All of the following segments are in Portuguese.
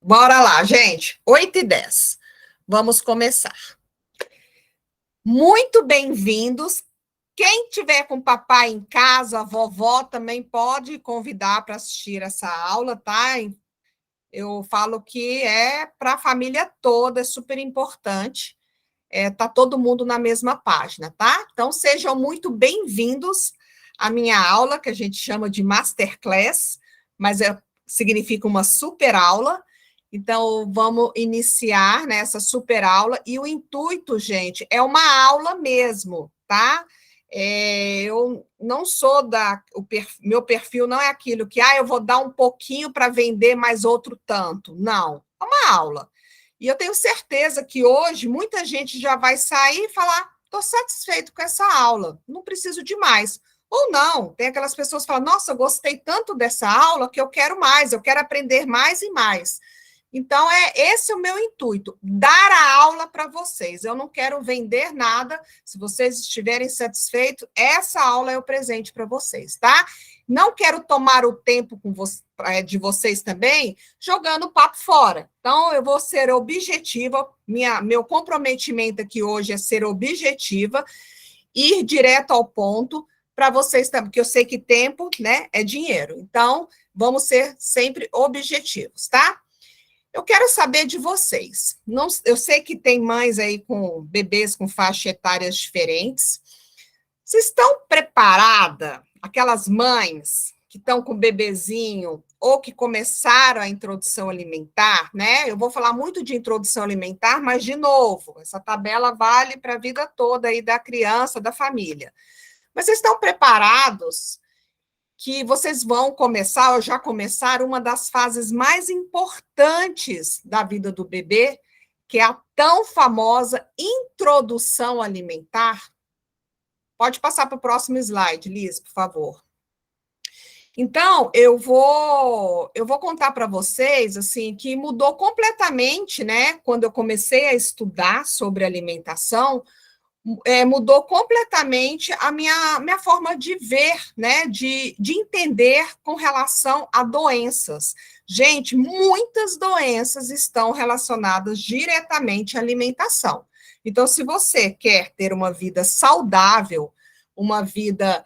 Bora lá, gente. 8h10. Vamos começar. Muito bem-vindos. Quem tiver com papai em casa, a vovó também pode convidar para assistir essa aula, tá? Eu falo que é para a família toda, é super importante. Tá todo mundo na mesma página, tá? Então, sejam muito bem-vindos à minha aula, que a gente chama de Masterclass, mas significa uma super aula. Então, vamos iniciar nessa super aula, e o intuito, gente, é uma aula mesmo, tá? Eu não sou meu perfil não é aquilo que, eu vou dar um pouquinho para vender mais outro tanto. Não, é uma aula. E eu tenho certeza que hoje muita gente já vai sair e falar: estou satisfeito com essa aula, não preciso de mais. Ou não, tem aquelas pessoas que falam: nossa, eu gostei tanto dessa aula que eu quero mais, eu quero aprender mais e mais. Então, esse é o meu intuito, dar a aula para vocês. Eu não quero vender nada. Se vocês estiverem satisfeitos, essa aula é o presente para vocês, tá? Não quero tomar o tempo de vocês também jogando o papo fora. Então, eu vou ser objetiva. Meu comprometimento aqui hoje é ser objetiva, ir direto ao ponto para vocês também, porque eu sei que tempo, né, é dinheiro. Então, vamos ser sempre objetivos, tá? Eu quero saber de vocês. Não, eu sei que tem mães aí com bebês com faixa etárias diferentes. Vocês estão preparadas? Aquelas mães que estão com bebezinho ou que começaram a introdução alimentar, né? Eu vou falar muito de introdução alimentar, mas, de novo, essa tabela vale para a vida toda aí da criança, da família. Mas vocês estão preparados que vocês vão começar, ou já começaram, uma das fases mais importantes da vida do bebê, que é a tão famosa introdução alimentar? Pode passar para o próximo slide, Liz, por favor. Então, eu vou contar para vocês assim que mudou completamente, né? Quando eu comecei a estudar sobre alimentação, mudou completamente a minha forma de ver, né, de entender com relação a doenças. Gente, muitas doenças estão relacionadas diretamente à alimentação. Então, se você quer ter uma vida saudável, uma vida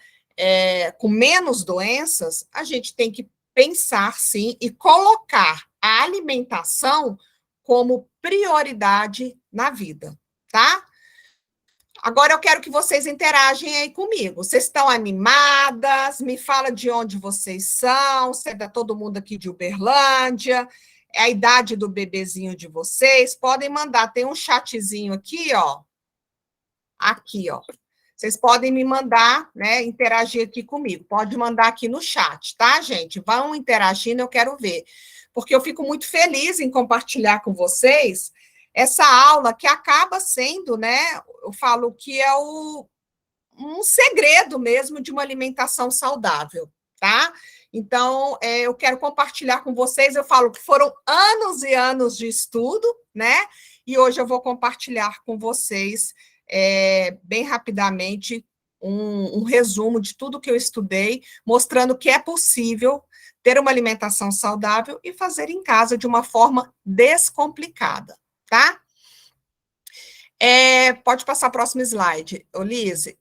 com menos doenças, a gente tem que pensar, sim, e colocar a alimentação como prioridade na vida, tá? Agora eu quero que vocês interagem aí comigo. Vocês estão animadas? Me fala de onde vocês são. Se é todo mundo aqui de Uberlândia? É a idade do bebezinho de vocês? Podem mandar. Tem um chatzinho aqui, ó. Aqui, ó. Vocês podem me mandar, né? Interagir aqui comigo. Pode mandar aqui no chat, tá, gente? Vão interagindo, eu quero ver. Porque eu fico muito feliz em compartilhar com vocês essa aula que acaba sendo, né? Eu falo que é um segredo mesmo de uma alimentação saudável, tá? Então, eu quero compartilhar com vocês. Eu falo que foram anos e anos de estudo, né? E hoje eu vou compartilhar com vocês, bem rapidamente, um resumo de tudo que eu estudei, mostrando que é possível ter uma alimentação saudável e fazer em casa de uma forma descomplicada, tá? Pode passar o próximo slide, Olise.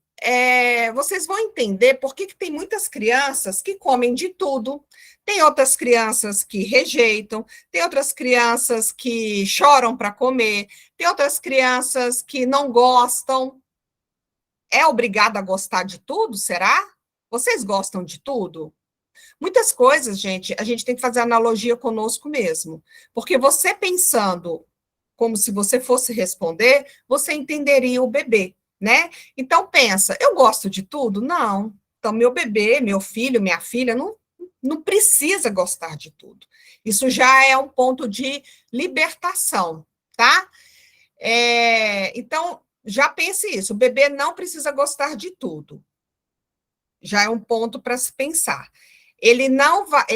Vocês vão entender por que tem muitas crianças que comem de tudo, tem outras crianças que rejeitam, tem outras crianças que choram para comer, tem outras crianças que não gostam. É obrigada a gostar de tudo, será? Vocês gostam de tudo? Muitas coisas, gente, a gente tem que fazer analogia conosco mesmo, porque você pensando como se você fosse responder, você entenderia o bebê, né? Então, pensa, eu gosto de tudo? Não. Então, meu bebê, meu filho, minha filha, não precisa gostar de tudo. Isso já é um ponto de libertação, tá? Então, já pense isso, o bebê não precisa gostar de tudo. Já é um ponto para se pensar. Ele não vai,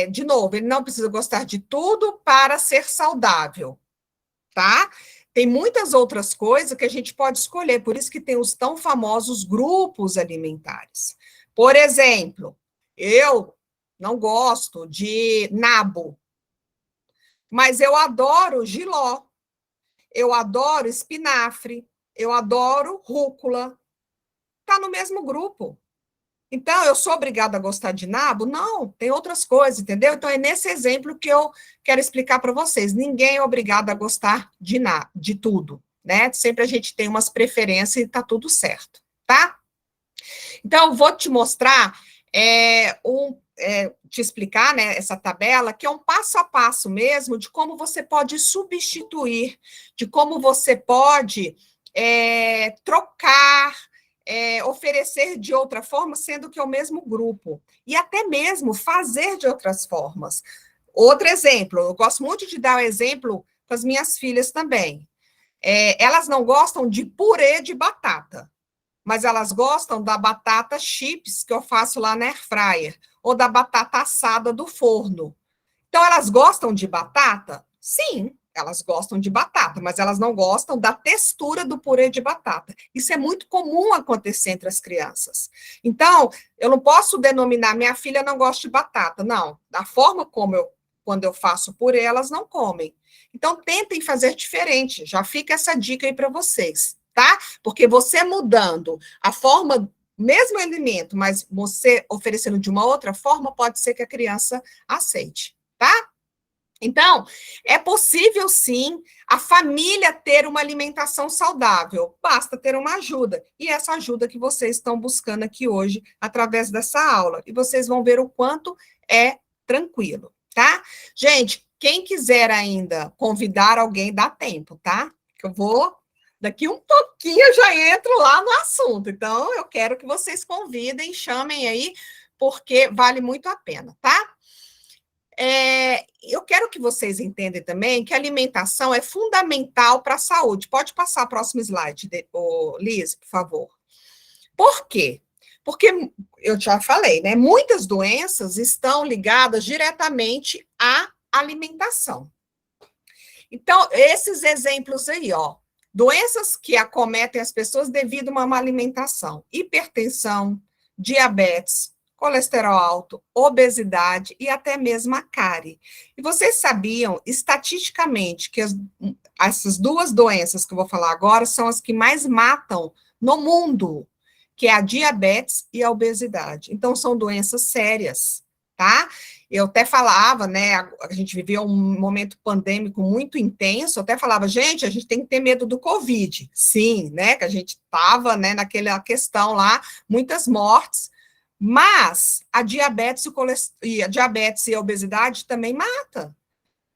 de novo, ele não precisa gostar de tudo para ser saudável, tá? Tem muitas outras coisas que a gente pode escolher, por isso que tem os tão famosos grupos alimentares. Por exemplo, eu não gosto de nabo. Mas eu adoro jiló, eu adoro espinafre, eu adoro rúcula. Está no mesmo grupo. Então, eu sou obrigada a gostar de nabo? Não, tem outras coisas, entendeu? Então, é nesse exemplo que eu quero explicar para vocês. Ninguém é obrigado a gostar de tudo, né? Sempre a gente tem umas preferências e tá tudo certo, tá? Então, eu vou te mostrar, te explicar, né, essa tabela, que é um passo a passo mesmo de como você pode substituir, de como você pode trocar, oferecer de outra forma, sendo que é o mesmo grupo, e até mesmo fazer de outras formas. Outro exemplo, eu gosto muito de dar o exemplo com as minhas filhas também. Elas não gostam de purê de batata, mas elas gostam da batata chips que eu faço lá na air fryer, ou da batata assada do forno. Então, elas gostam de batata? Sim, elas gostam de batata, mas elas não gostam da textura do purê de batata. Isso é muito comum acontecer entre as crianças. Então, eu não posso denominar minha filha não gosta de batata, não. Da forma como quando eu faço purê, elas não comem. Então, tentem fazer diferente. Já fica essa dica aí para vocês, tá? Porque você mudando a forma, mesmo alimento, mas você oferecendo de uma outra forma, pode ser que a criança aceite, tá? Então, é possível sim a família ter uma alimentação saudável, basta ter uma ajuda. E essa ajuda que vocês estão buscando aqui hoje, através dessa aula. E vocês vão ver o quanto é tranquilo, tá? Gente, quem quiser ainda convidar alguém, dá tempo, tá? Que eu vou. Daqui um pouquinho eu já entro lá no assunto. Então, eu quero que vocês convidem, chamem aí, porque vale muito a pena, tá? Eu quero que vocês entendam também que a alimentação é fundamental para a saúde. Pode passar o próximo slide, Liz, por favor. Por quê? Porque eu já falei, né? Muitas doenças estão ligadas diretamente à alimentação. Então, esses exemplos aí, ó, doenças que acometem as pessoas devido a uma má alimentação: hipertensão, diabetes, colesterol alto, obesidade e até mesmo a cárie. E vocês sabiam, estatisticamente, que essas duas doenças que eu vou falar agora são as que mais matam no mundo, que é a diabetes e a obesidade. Então, são doenças sérias, tá? Eu até falava, né, a gente viveu um momento pandêmico muito intenso, eu até falava, gente, a gente tem que ter medo do Covid. Sim, né, que a gente estava, né, naquela questão lá, muitas mortes, mas a diabetes e a obesidade também mata.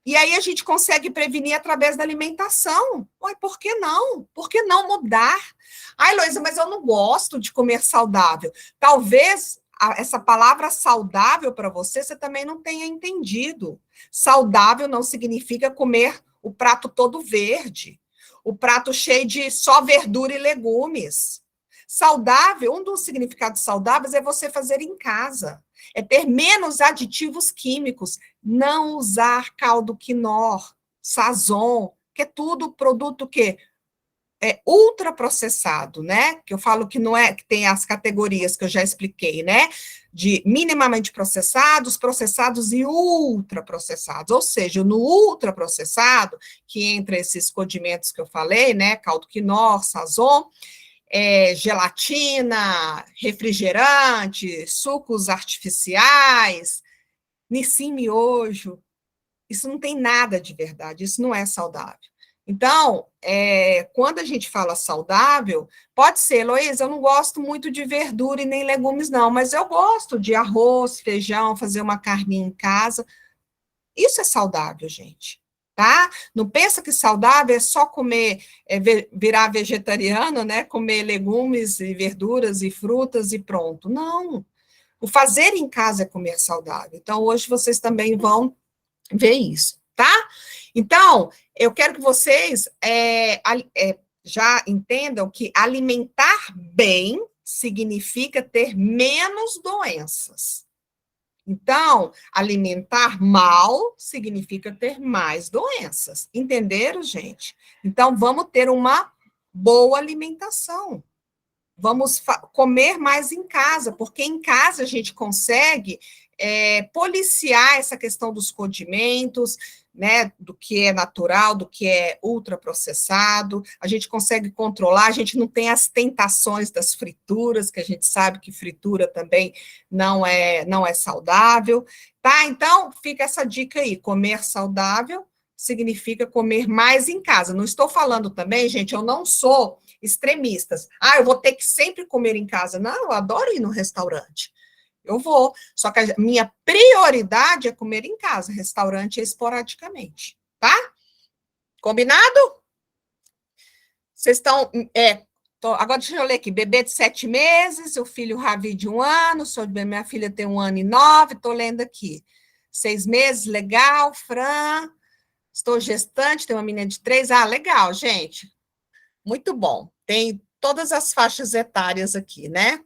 E aí a gente consegue prevenir através da alimentação. Ué, por que não? Por que não mudar? Ai, Heloísa, mas eu não gosto de comer saudável. Talvez essa palavra saudável para você, você também não tenha entendido. Saudável não significa comer o prato todo verde, o prato cheio de só verdura e legumes. Saudável, um dos significados saudáveis é você fazer em casa, é ter menos aditivos químicos, não usar caldo quinor, sazon, que é tudo produto que é ultraprocessado, né? Que eu falo que não é, que tem as categorias que eu já expliquei, né? De minimamente processados, processados e ultraprocessados. Ou seja, no ultraprocessado, que entra esses condimentos que eu falei, né? Caldo quinor, sazon, gelatina, refrigerante, sucos artificiais, nissim miojo. Isso não tem nada de verdade, isso não é saudável. Então, quando a gente fala saudável, pode ser, Heloísa, eu não gosto muito de verdura e nem legumes, não, mas eu gosto de arroz, feijão, fazer uma carninha em casa. Isso é saudável, gente, tá? Não pensa que saudável é só comer, virar vegetariano, né? Comer legumes e verduras e frutas e pronto. Não. O fazer em casa é comer saudável. Então, hoje vocês também vão ver isso, tá? Então, eu quero que vocês já entendam que alimentar bem significa ter menos doenças. Então, alimentar mal significa ter mais doenças. Entenderam, gente? Então, vamos ter uma boa alimentação. Vamos comer mais em casa, porque em casa a gente consegue policiar essa questão dos condimentos, né, do que é natural, do que é ultraprocessado, a gente consegue controlar, a gente não tem as tentações das frituras, que a gente sabe que fritura também não é saudável, tá? Então, fica essa dica aí, comer saudável significa comer mais em casa. Não estou falando também, gente, eu não sou extremistas. Ah, eu vou ter que sempre comer em casa. Não, eu adoro ir no restaurante. Eu vou. Só que a minha prioridade é comer em casa. Restaurante esporadicamente. Tá? Combinado? Vocês estão. Agora deixa eu ler aqui. Bebê de 7 meses, o filho Ravi de 1 ano, minha filha tem 1 ano e 9, estou lendo aqui. 6 meses, legal, Fran. Estou gestante, tem uma menina de 3. Ah, legal, gente. Muito bom. Tem todas as faixas etárias aqui, né?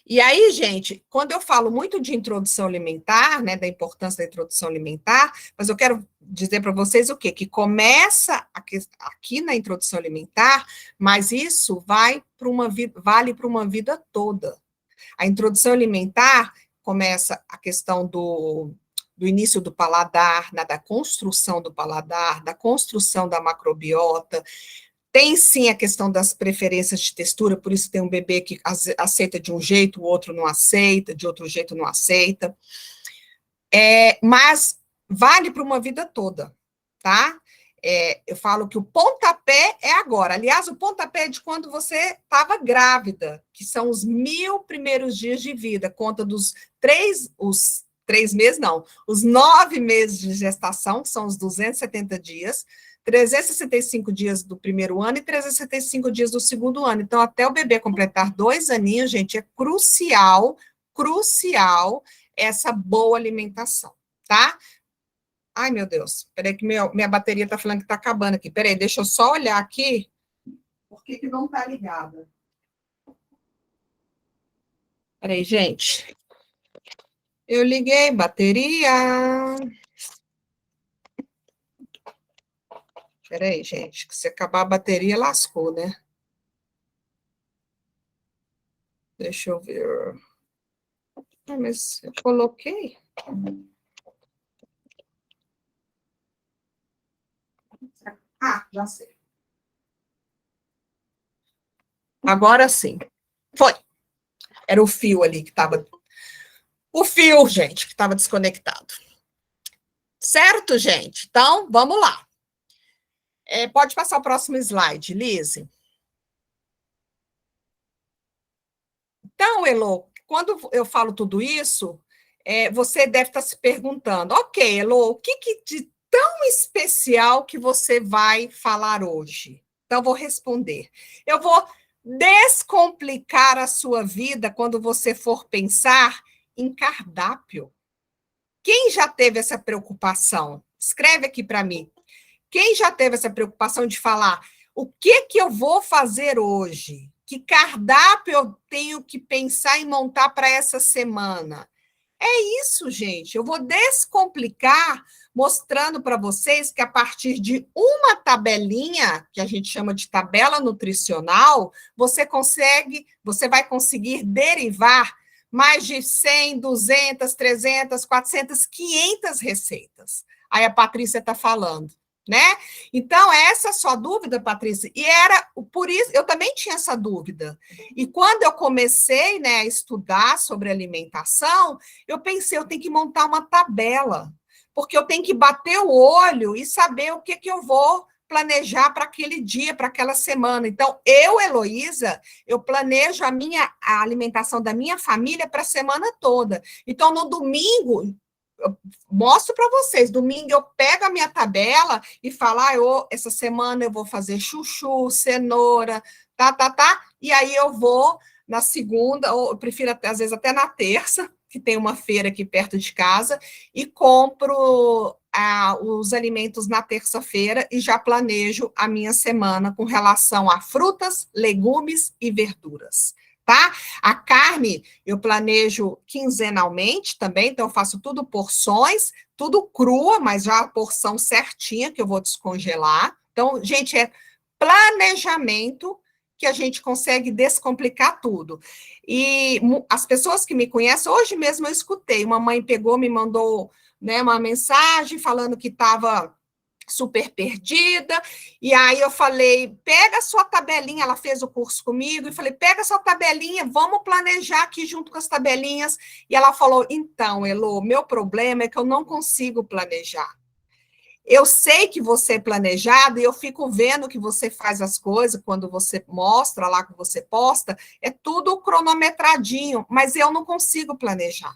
E aí, gente, quando eu falo muito de introdução alimentar, né, da importância da introdução alimentar, mas eu quero dizer para vocês o quê? Que começa aqui na introdução alimentar, mas isso vale para uma vida toda. A introdução alimentar começa a questão do início do paladar, né, da construção do paladar, da construção da macrobiota. Tem sim a questão das preferências de textura, por isso tem um bebê que aceita de um jeito, o outro não aceita, de outro jeito não aceita. Mas vale para uma vida toda, tá? Eu falo que o pontapé é agora. Aliás, o pontapé é de quando você estava grávida, que são os 1000 primeiros dias de vida, conta dos os 3 meses, não, os 9 meses de gestação, que são os 270 dias, 365 dias do primeiro ano e 365 dias do segundo ano. Então, até o bebê completar 2 aninhos, gente, é crucial essa boa alimentação, tá? Ai, meu Deus, peraí que minha bateria tá falando que tá acabando aqui. Peraí, deixa eu só olhar aqui. Por que não tá ligada? Peraí, gente. Eu liguei, bateria. Peraí, gente, que se acabar a bateria, lascou, né? Deixa eu ver. Ah, mas eu coloquei. Ah, já sei. Agora sim. Foi. Era o fio ali que estava. O fio, gente, que estava desconectado. Certo, gente? Então, vamos lá. Pode passar o próximo slide, Lise. Então, Elo, quando eu falo tudo isso, você deve estar se perguntando, ok, Elo, o que de tão especial que você vai falar hoje? Então, eu vou responder. Eu vou descomplicar a sua vida quando você for pensar em cardápio. Quem já teve essa preocupação? Escreve aqui para mim. Quem já teve essa preocupação de falar o que eu vou fazer hoje? Que cardápio eu tenho que pensar em montar para essa semana? É isso, gente. Eu vou descomplicar mostrando para vocês que a partir de uma tabelinha, que a gente chama de tabela nutricional, você vai conseguir derivar mais de 100, 200, 300, 400, 500 receitas. Aí a Patrícia está falando, né? Então, essa é a sua dúvida, Patrícia, e era por isso, eu também tinha essa dúvida. E quando eu comecei, né, a estudar sobre alimentação, eu pensei, eu tenho que montar uma tabela, porque eu tenho que bater o olho e saber o que eu vou planejar para aquele dia, para aquela semana. Então, Heloísa, eu planejo a alimentação da minha família para a semana toda. Então, no domingo, eu mostro para vocês, domingo eu pego a minha tabela e falo, essa semana eu vou fazer chuchu, cenoura, e aí eu vou na segunda, ou eu prefiro às vezes até na terça, que tem uma feira aqui perto de casa, e compro os alimentos na terça-feira e já planejo a minha semana com relação a frutas, legumes e verduras. Tá? A carne eu planejo quinzenalmente também, então eu faço tudo porções, tudo crua, mas já a porção certinha que eu vou descongelar. Então, gente, é planejamento que a gente consegue descomplicar tudo. E as pessoas que me conhecem, hoje mesmo eu escutei, uma mãe pegou, me mandou, né, uma mensagem falando que estava super perdida, e aí eu falei, pega a sua tabelinha, ela fez o curso comigo, e falei, pega a sua tabelinha, vamos planejar aqui junto com as tabelinhas, e ela falou, então, Elô, meu problema é que eu não consigo planejar. Eu sei que você é planejado e eu fico vendo que você faz as coisas, quando você mostra lá que você posta, é tudo cronometradinho, mas eu não consigo planejar.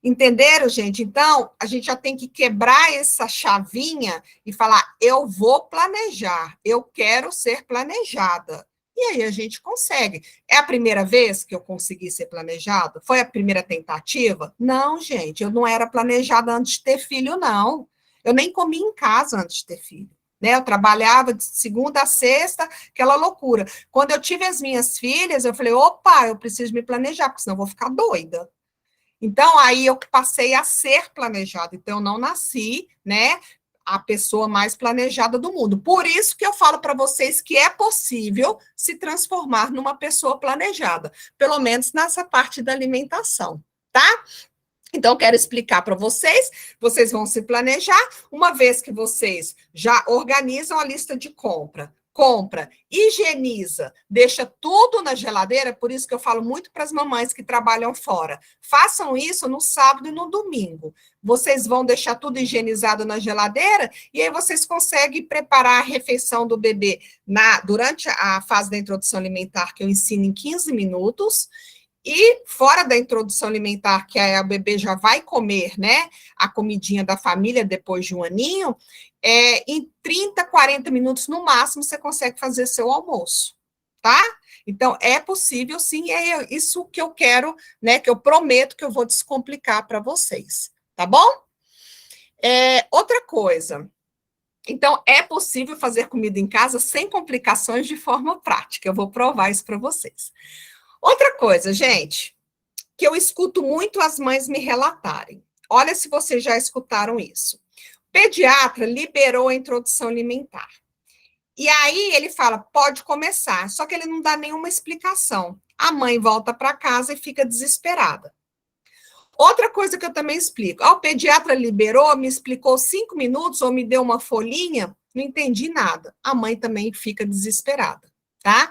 Entenderam, gente? Então, a gente já tem que quebrar essa chavinha e falar: eu vou planejar, eu quero ser planejada. E aí a gente consegue. É a primeira vez que eu consegui ser planejada? Foi a primeira tentativa? Não, gente, eu não era planejada antes de ter filho, não. Eu nem comia em casa antes de ter filho. Né? Eu trabalhava de segunda a sexta, aquela loucura. Quando eu tive as minhas filhas, eu falei: opa, eu preciso me planejar, porque senão eu vou ficar doida. Então, aí eu passei a ser planejada. Então, eu não nasci, né, a pessoa mais planejada do mundo. Por isso que eu falo para vocês que é possível se transformar numa pessoa planejada, pelo menos nessa parte da alimentação, tá? Então, eu quero explicar para vocês, vocês vão se planejar, uma vez que vocês já organizam a lista de compra, higieniza, deixa tudo na geladeira, por isso que eu falo muito para as mamães que trabalham fora. Façam isso no sábado e no domingo. Vocês vão deixar tudo higienizado na geladeira e aí vocês conseguem preparar a refeição do bebê durante a fase da introdução alimentar, que eu ensino em 15 minutos. E fora da introdução alimentar, que o bebê já vai comer, né, a comidinha da família depois de um aninho, em 30, 40 minutos no máximo você consegue fazer seu almoço, tá? Então, é possível sim, é isso que eu quero, né, que eu prometo que eu vou descomplicar para vocês, tá bom? Outra coisa, então, é possível fazer comida em casa sem complicações de forma prática, eu vou provar isso para vocês. Outra coisa, gente, que eu escuto muito as mães me relatarem. Olha se vocês já escutaram isso. O pediatra liberou a introdução alimentar. E aí ele fala, pode começar, só que ele não dá nenhuma explicação. A mãe volta para casa e fica desesperada. Outra coisa que eu também explico, o pediatra liberou, me explicou 5 minutos ou me deu uma folhinha, não entendi nada. A mãe também fica desesperada, tá?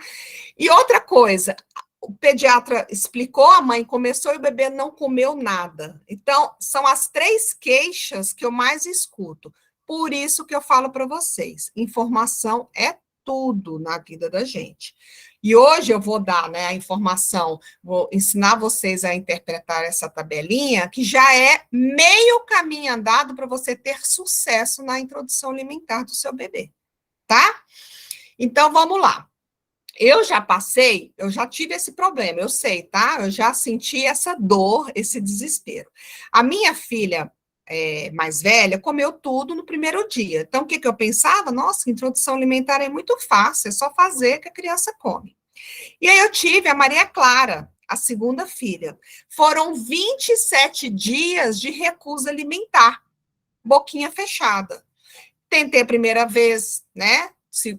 E outra coisa, o pediatra explicou, a mãe começou e o bebê não comeu nada. Então, são as 3 queixas que eu mais escuto. Por isso que eu falo para vocês, informação é tudo na vida da gente. E hoje eu vou dar, né, a informação, vou ensinar vocês a interpretar essa tabelinha, que já é meio caminho andado para você ter sucesso na introdução alimentar do seu bebê, tá? Então, vamos lá. Eu já tive esse problema, eu sei, tá? Eu já senti essa dor, esse desespero. A minha filha mais velha comeu tudo no primeiro dia. Então, o que eu pensava? Nossa, introdução alimentar é muito fácil, é só fazer que a criança come. E aí eu tive a Maria Clara, a segunda filha. Foram 27 dias de recusa alimentar, boquinha fechada. Tentei a primeira vez, né?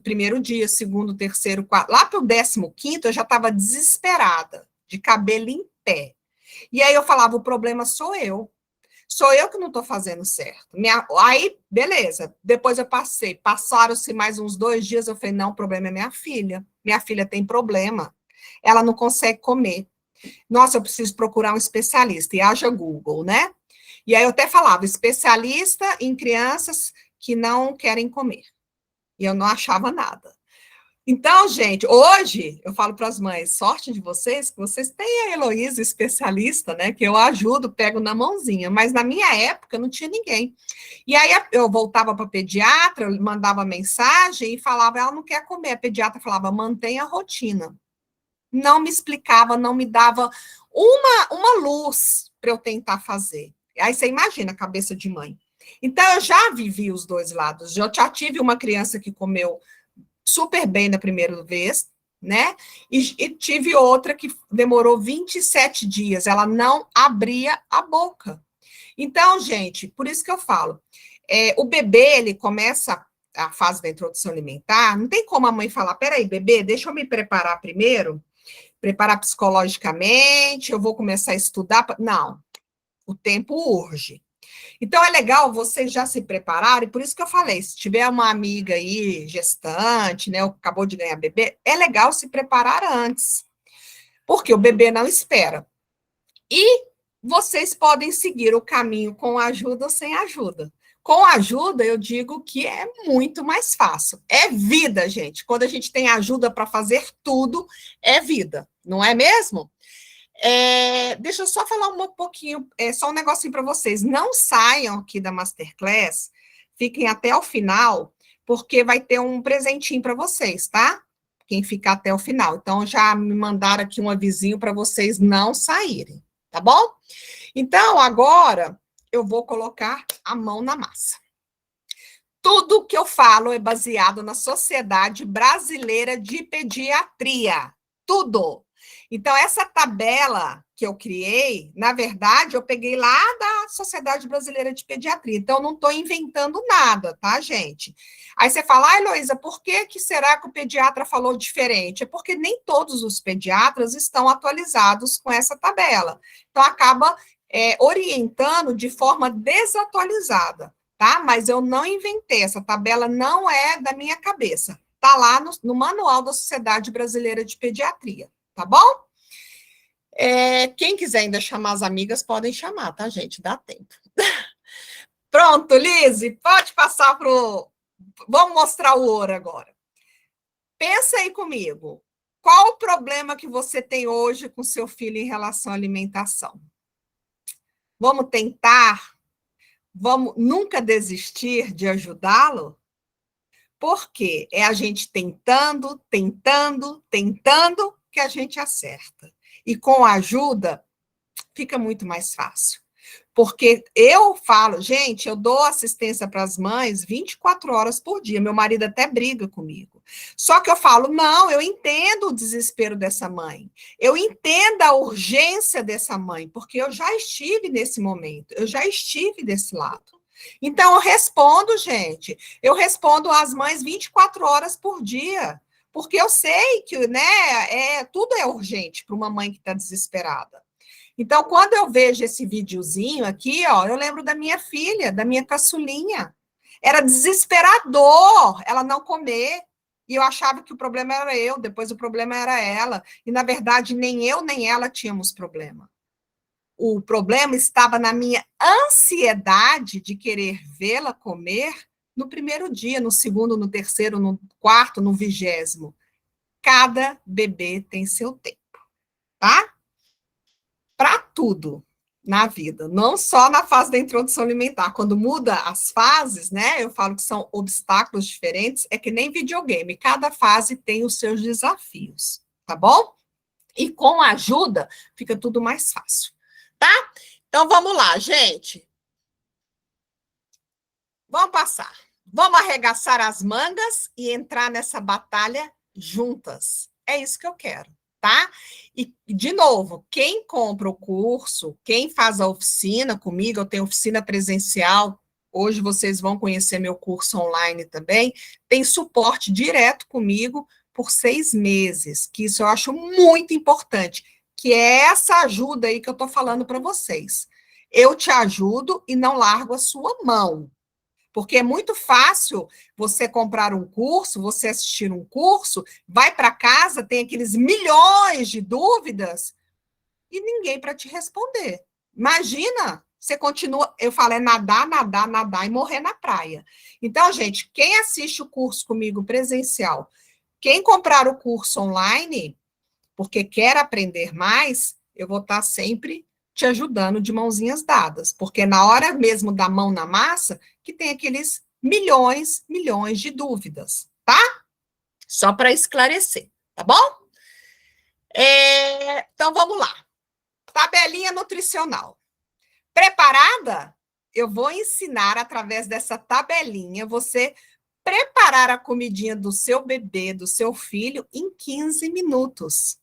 Primeiro dia, segundo, terceiro, quarto. Lá para o 15º, eu já estava desesperada, de cabelo em pé. E aí eu falava, o problema sou eu. Sou eu que não estou fazendo certo. Aí, beleza. Depois eu passaram-se mais uns 2 dias, eu falei, não, o problema é minha filha. Minha filha tem problema. Ela não consegue comer. Nossa, eu preciso procurar um especialista. E haja Google, né? E aí eu até falava, especialista em crianças que não querem comer. E eu não achava nada. Então, gente, hoje eu falo para as mães, sorte de vocês, que vocês têm a Heloísa, especialista, né? Que eu ajudo, pego na mãozinha. Mas na minha época não tinha ninguém. E aí eu voltava para a pediatra, eu mandava mensagem e falava, ela não quer comer. A pediatra falava, mantenha a rotina. Não me explicava, não me dava uma luz para eu tentar fazer. Aí você imagina a cabeça de mãe. Então, eu já vivi os dois lados. Eu já tive uma criança que comeu super bem na primeira vez, né? E tive outra que demorou 27 dias. Ela não abria a boca. Então, gente, por isso que eu falo, o bebê, ele começa a fase da introdução alimentar, não tem como a mãe falar, peraí, bebê, deixa eu me preparar primeiro, preparar psicologicamente, eu vou começar a estudar. Não, o tempo urge. Então, é legal vocês já se prepararem, por isso que eu falei, se tiver uma amiga aí, gestante, né, ou acabou de ganhar bebê, é legal se preparar antes, porque o bebê não espera. E vocês podem seguir o caminho com ajuda ou sem ajuda. Com ajuda, eu digo que é muito mais fácil. É vida, gente. Quando a gente tem ajuda para fazer tudo, é vida, não é mesmo? Deixa eu só falar um pouquinho, só um negocinho para vocês. Não saiam aqui da Masterclass, fiquem até o final, porque vai ter um presentinho para vocês, tá? Quem ficar até o final. Então, já me mandaram aqui um avisinho para vocês não saírem, tá bom? Então, agora, eu vou colocar a mão na massa. Tudo que eu falo é baseado na Sociedade Brasileira de Pediatria. Tudo. Então, essa tabela que eu criei, na verdade, eu peguei lá da Sociedade Brasileira de Pediatria. Então, eu não estou inventando nada, tá, gente? Aí você fala, ai, Heloísa, por que será que o pediatra falou diferente? É porque nem todos os pediatras estão atualizados com essa tabela. Então, acaba orientando de forma desatualizada, tá? Mas eu não inventei, essa tabela não é da minha cabeça. Está lá no Manual da Sociedade Brasileira de Pediatria, tá bom? Quem quiser ainda chamar as amigas, podem chamar, tá, gente? Dá tempo. Pronto, Lise, pode passar pro... Vamos mostrar o ouro agora. Pensa aí comigo. Qual o problema que você tem hoje com seu filho em relação à alimentação? Vamos tentar? Vamos nunca desistir de ajudá-lo? Porque é a gente tentando, tentando, tentando que a gente acerta. E com a ajuda, fica muito mais fácil. Porque eu falo, gente, eu dou assistência para as mães 24 horas por dia. Meu marido até briga comigo. Só que eu falo, não, eu entendo o desespero dessa mãe. Eu entendo a urgência dessa mãe, porque eu já estive nesse momento, eu já estive desse lado. Então, eu respondo, gente, eu respondo às mães 24 horas por dia, porque eu sei que, né, tudo é urgente para uma mãe que está desesperada. Então, quando eu vejo esse videozinho aqui, ó, eu lembro da minha filha, da minha caçulinha. Era desesperador ela não comer, e eu achava que o problema era eu, depois o problema era ela, e, na verdade, nem eu nem ela tínhamos problema. O problema estava na minha ansiedade de querer vê-la comer no primeiro dia, no segundo, no terceiro, no quarto, no 20º. Cada bebê tem seu tempo, tá? Para tudo na vida, não só na fase da introdução alimentar. Quando muda as fases, né? Eu falo que são obstáculos diferentes, é que nem videogame, cada fase tem os seus desafios, tá bom? E com a ajuda, fica tudo mais fácil, tá? Então, vamos lá, gente. Vamos passar. Vamos arregaçar as mangas e entrar nessa batalha juntas. É isso que eu quero, tá? E, de novo, quem compra o curso, quem faz a oficina comigo, eu tenho oficina presencial, hoje vocês vão conhecer meu curso online também, tem suporte direto comigo por 6 meses, que isso eu acho muito importante, que é essa ajuda aí que eu estou falando para vocês. Eu te ajudo e não largo a sua mão. Porque é muito fácil você comprar um curso, você assistir um curso, vai para casa, tem aqueles milhões de dúvidas e ninguém para te responder. Imagina, você continua, eu falo, é nadar, nadar, nadar e morrer na praia. Então, gente, quem assiste o curso comigo presencial, quem comprar o curso online, porque quer aprender mais, eu vou estar sempre te ajudando de mãozinhas dadas, porque na hora mesmo da mão na massa, que tem aqueles milhões de dúvidas, tá? Só para esclarecer, tá bom? Então, vamos lá. Tabelinha nutricional. Preparada? Eu vou ensinar, através dessa tabelinha, você preparar a comidinha do seu bebê, do seu filho, em 15 minutos.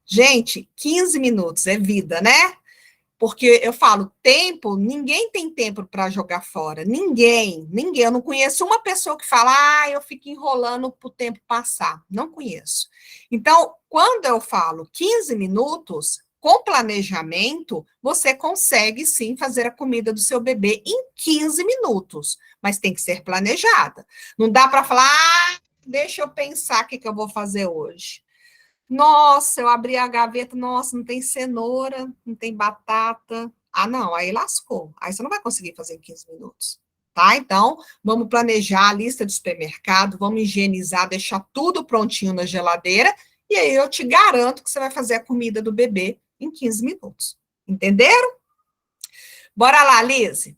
Gente, 15 minutos é vida, né? Porque eu falo, tempo, ninguém tem tempo para jogar fora. Ninguém. Eu não conheço uma pessoa que fala, eu fico enrolando para o tempo passar. Não conheço. Então, quando eu falo 15 minutos, com planejamento, você consegue sim fazer a comida do seu bebê em 15 minutos, mas tem que ser planejada. Não dá para falar, deixa eu pensar o que eu vou fazer hoje. Nossa, eu abri a gaveta, nossa, não tem cenoura, não tem batata. Ah, não, aí lascou. Aí você não vai conseguir fazer em 15 minutos. Tá? Então, vamos planejar a lista de supermercado, vamos higienizar, deixar tudo prontinho na geladeira, e aí eu te garanto que você vai fazer a comida do bebê em 15 minutos. Entenderam? Bora lá, Lise.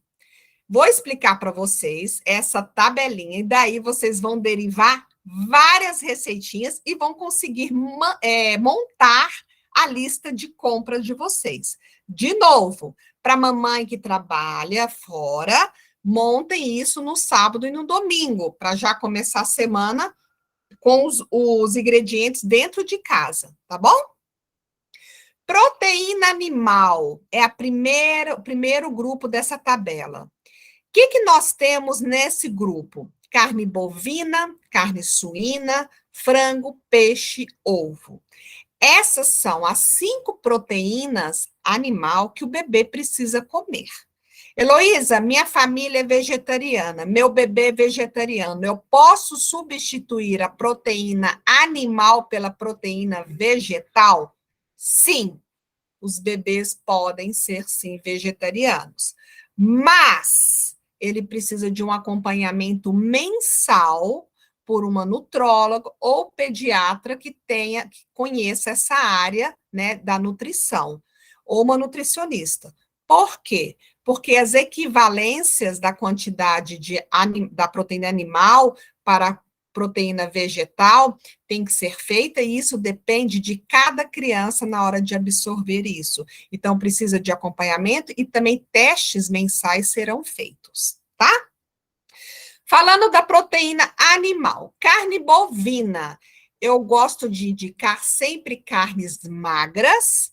Vou explicar para vocês essa tabelinha, e daí vocês vão derivar várias receitinhas e vão conseguir montar a lista de compras de vocês. De novo, para mamãe que trabalha fora, montem isso no sábado e no domingo, para já começar a semana com os ingredientes dentro de casa, tá bom? Proteína animal é o primeiro grupo dessa tabela. Que nós temos nesse grupo? Carne bovina, carne suína, frango, peixe, ovo. Essas são as 5 proteínas animal que o bebê precisa comer. Heloísa, minha família é vegetariana, meu bebê é vegetariano. Eu posso substituir a proteína animal pela proteína vegetal? Sim, os bebês podem ser, sim, vegetarianos. Mas ele precisa de um acompanhamento mensal por uma nutróloga ou pediatra que conheça essa área, né, da nutrição, ou uma nutricionista. Por quê? Porque as equivalências da quantidade da proteína animal para proteína vegetal tem que ser feita, e isso depende de cada criança na hora de absorver isso. Então, precisa de acompanhamento e também testes mensais serão feitos, tá? Falando da proteína animal, carne bovina, eu gosto de indicar sempre carnes magras,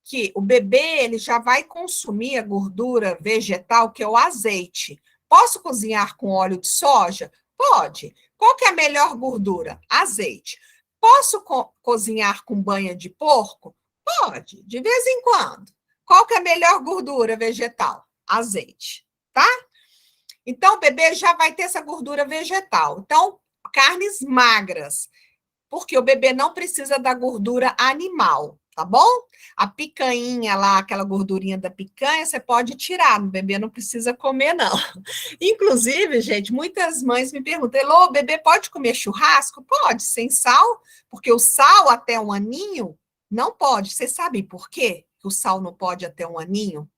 que o bebê ele já vai consumir a gordura vegetal, que é o azeite. Posso cozinhar com óleo de soja? Pode. Qual que é a melhor gordura? Azeite. Posso cozinhar com banha de porco? Pode, de vez em quando. Qual que é a melhor gordura vegetal? Azeite, tá? Então, o bebê já vai ter essa gordura vegetal. Então, carnes magras, porque o bebê não precisa da gordura animal, tá bom? A picanha lá, aquela gordurinha da picanha, você pode tirar, o bebê não precisa comer, não. Inclusive, gente, muitas mães me perguntam, Elô, o bebê pode comer churrasco? Pode, sem sal, porque o sal até um aninho não pode. Você sabe por quê que o sal não pode até um aninho?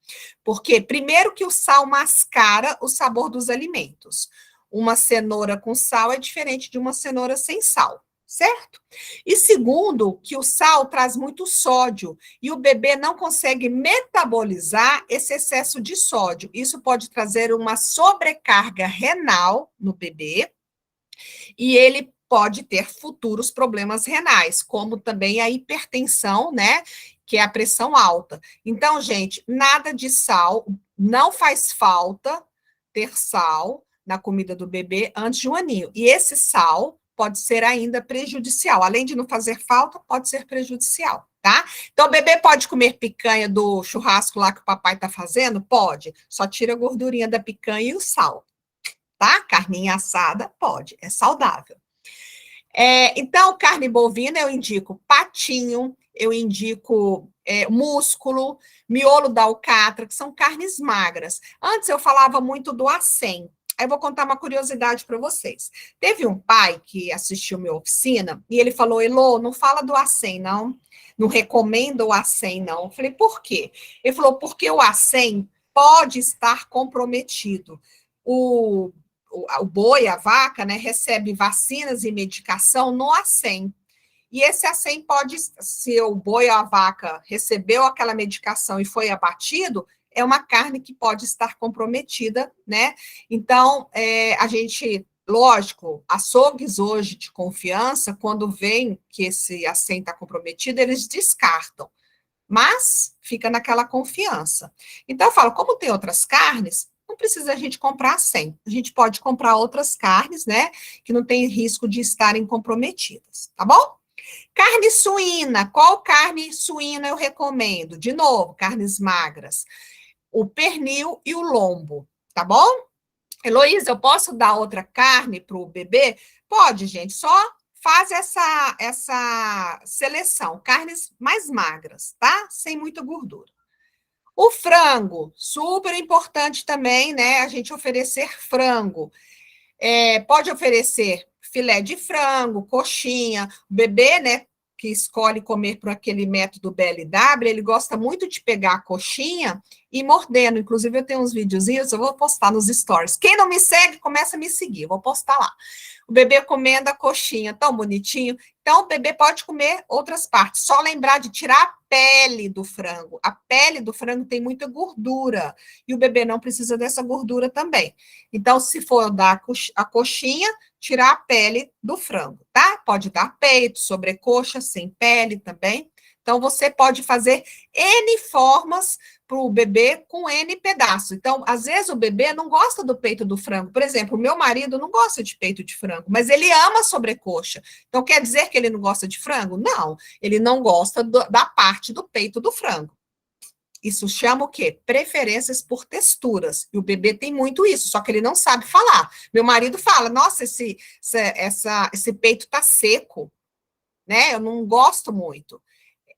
Porque, primeiro, que o sal mascara o sabor dos alimentos. Uma cenoura com sal é diferente de uma cenoura sem sal, certo? E segundo, que o sal traz muito sódio e o bebê não consegue metabolizar esse excesso de sódio. Isso pode trazer uma sobrecarga renal no bebê e ele pode ter futuros problemas renais, como também a hipertensão, né? Que é a pressão alta. Então, gente, nada de sal, não faz falta ter sal na comida do bebê antes de um aninho. E esse sal pode ser ainda prejudicial. Além de não fazer falta, pode ser prejudicial, tá? Então, o bebê pode comer picanha do churrasco lá que o papai tá fazendo? Pode. Só tira a gordurinha da picanha e o sal, tá? Carninha assada, pode. É saudável. Então, carne bovina, eu indico patinho, eu indico músculo, miolo da alcatra, que são carnes magras. Antes eu falava muito do acém. Aí eu vou contar uma curiosidade para vocês. Teve um pai que assistiu minha oficina e ele falou, Elô, não fala do acém, não. Não recomenda o acém, não. Eu falei, por quê? Ele falou, porque o acém pode estar comprometido. O boi, a vaca, né, recebe vacinas e medicação no acém. E esse acém pode, se o boi ou a vaca recebeu aquela medicação e foi abatido, é uma carne que pode estar comprometida, né? Então, a gente, lógico, açougues hoje de confiança, quando veem que esse acém está comprometido, eles descartam. mas fica naquela confiança. Então, eu falo, como tem outras carnes, não precisa a gente comprar 100. A gente pode comprar outras carnes, né, que não tem risco de estarem comprometidas, tá bom? Carne suína, qual carne suína eu recomendo? De novo, carnes magras. O pernil e o lombo, tá bom? Heloísa, eu posso dar outra carne para o bebê? Pode, gente, só faz essa seleção, carnes mais magras, tá? Sem muita gordura. O frango, super importante também, né? A gente oferecer frango. Pode oferecer filé de frango, coxinha. O bebê, né, que escolhe comer por aquele método BLW, ele gosta muito de pegar a coxinha e mordendo. Inclusive, eu tenho uns videozinhos, eu vou postar nos stories. Quem não me segue, começa a me seguir, eu vou postar lá. O bebê comendo a coxinha, tão bonitinho. Então, o bebê pode comer outras partes. Só lembrar de tirar a pele do frango. A pele do frango tem muita gordura. E o bebê não precisa dessa gordura também. Então, se for dar a coxinha, tirar a pele do frango, tá? Pode dar peito, sobrecoxa, sem pele também. Então, você pode fazer N formas para o bebê com N pedaços. Então, às vezes o bebê não gosta do peito do frango. Por exemplo, o meu marido não gosta de peito de frango, mas ele ama sobrecoxa. Então, quer dizer que ele não gosta de frango? Não, ele não gosta da parte do peito do frango. Isso chama o quê? Preferências por texturas. E o bebê tem muito isso, só que ele não sabe falar. Meu marido fala, nossa, esse peito tá seco, né? Eu não gosto muito.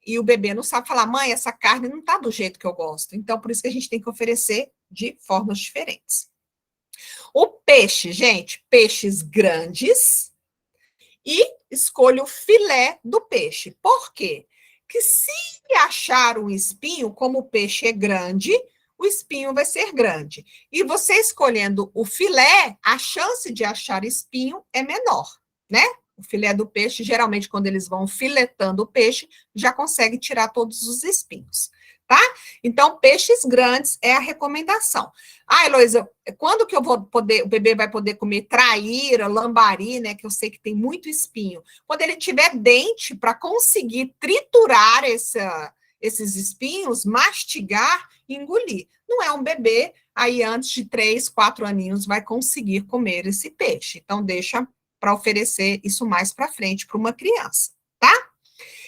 E o bebê não sabe falar, mãe, essa carne não tá do jeito que eu gosto. Então, por isso que a gente tem que oferecer de formas diferentes. O peixe, gente, peixes grandes e escolha o filé do peixe. Por quê? Que se achar um espinho, como o peixe é grande, o espinho vai ser grande. E você escolhendo o filé, a chance de achar espinho é menor, né? O filé do peixe, geralmente, quando eles vão filetando o peixe, já consegue tirar todos os espinhos, tá? Então, peixes grandes é a recomendação. Ah, Heloísa, quando que eu vou poder, o bebê vai poder comer traíra, lambari, né? Que eu sei que tem muito espinho. Quando ele tiver dente para conseguir triturar esses espinhos, mastigar e engolir. Não é um bebê, aí antes de 3, 4 aninhos vai conseguir comer esse peixe. Então, deixa para oferecer isso mais para frente para uma criança, tá?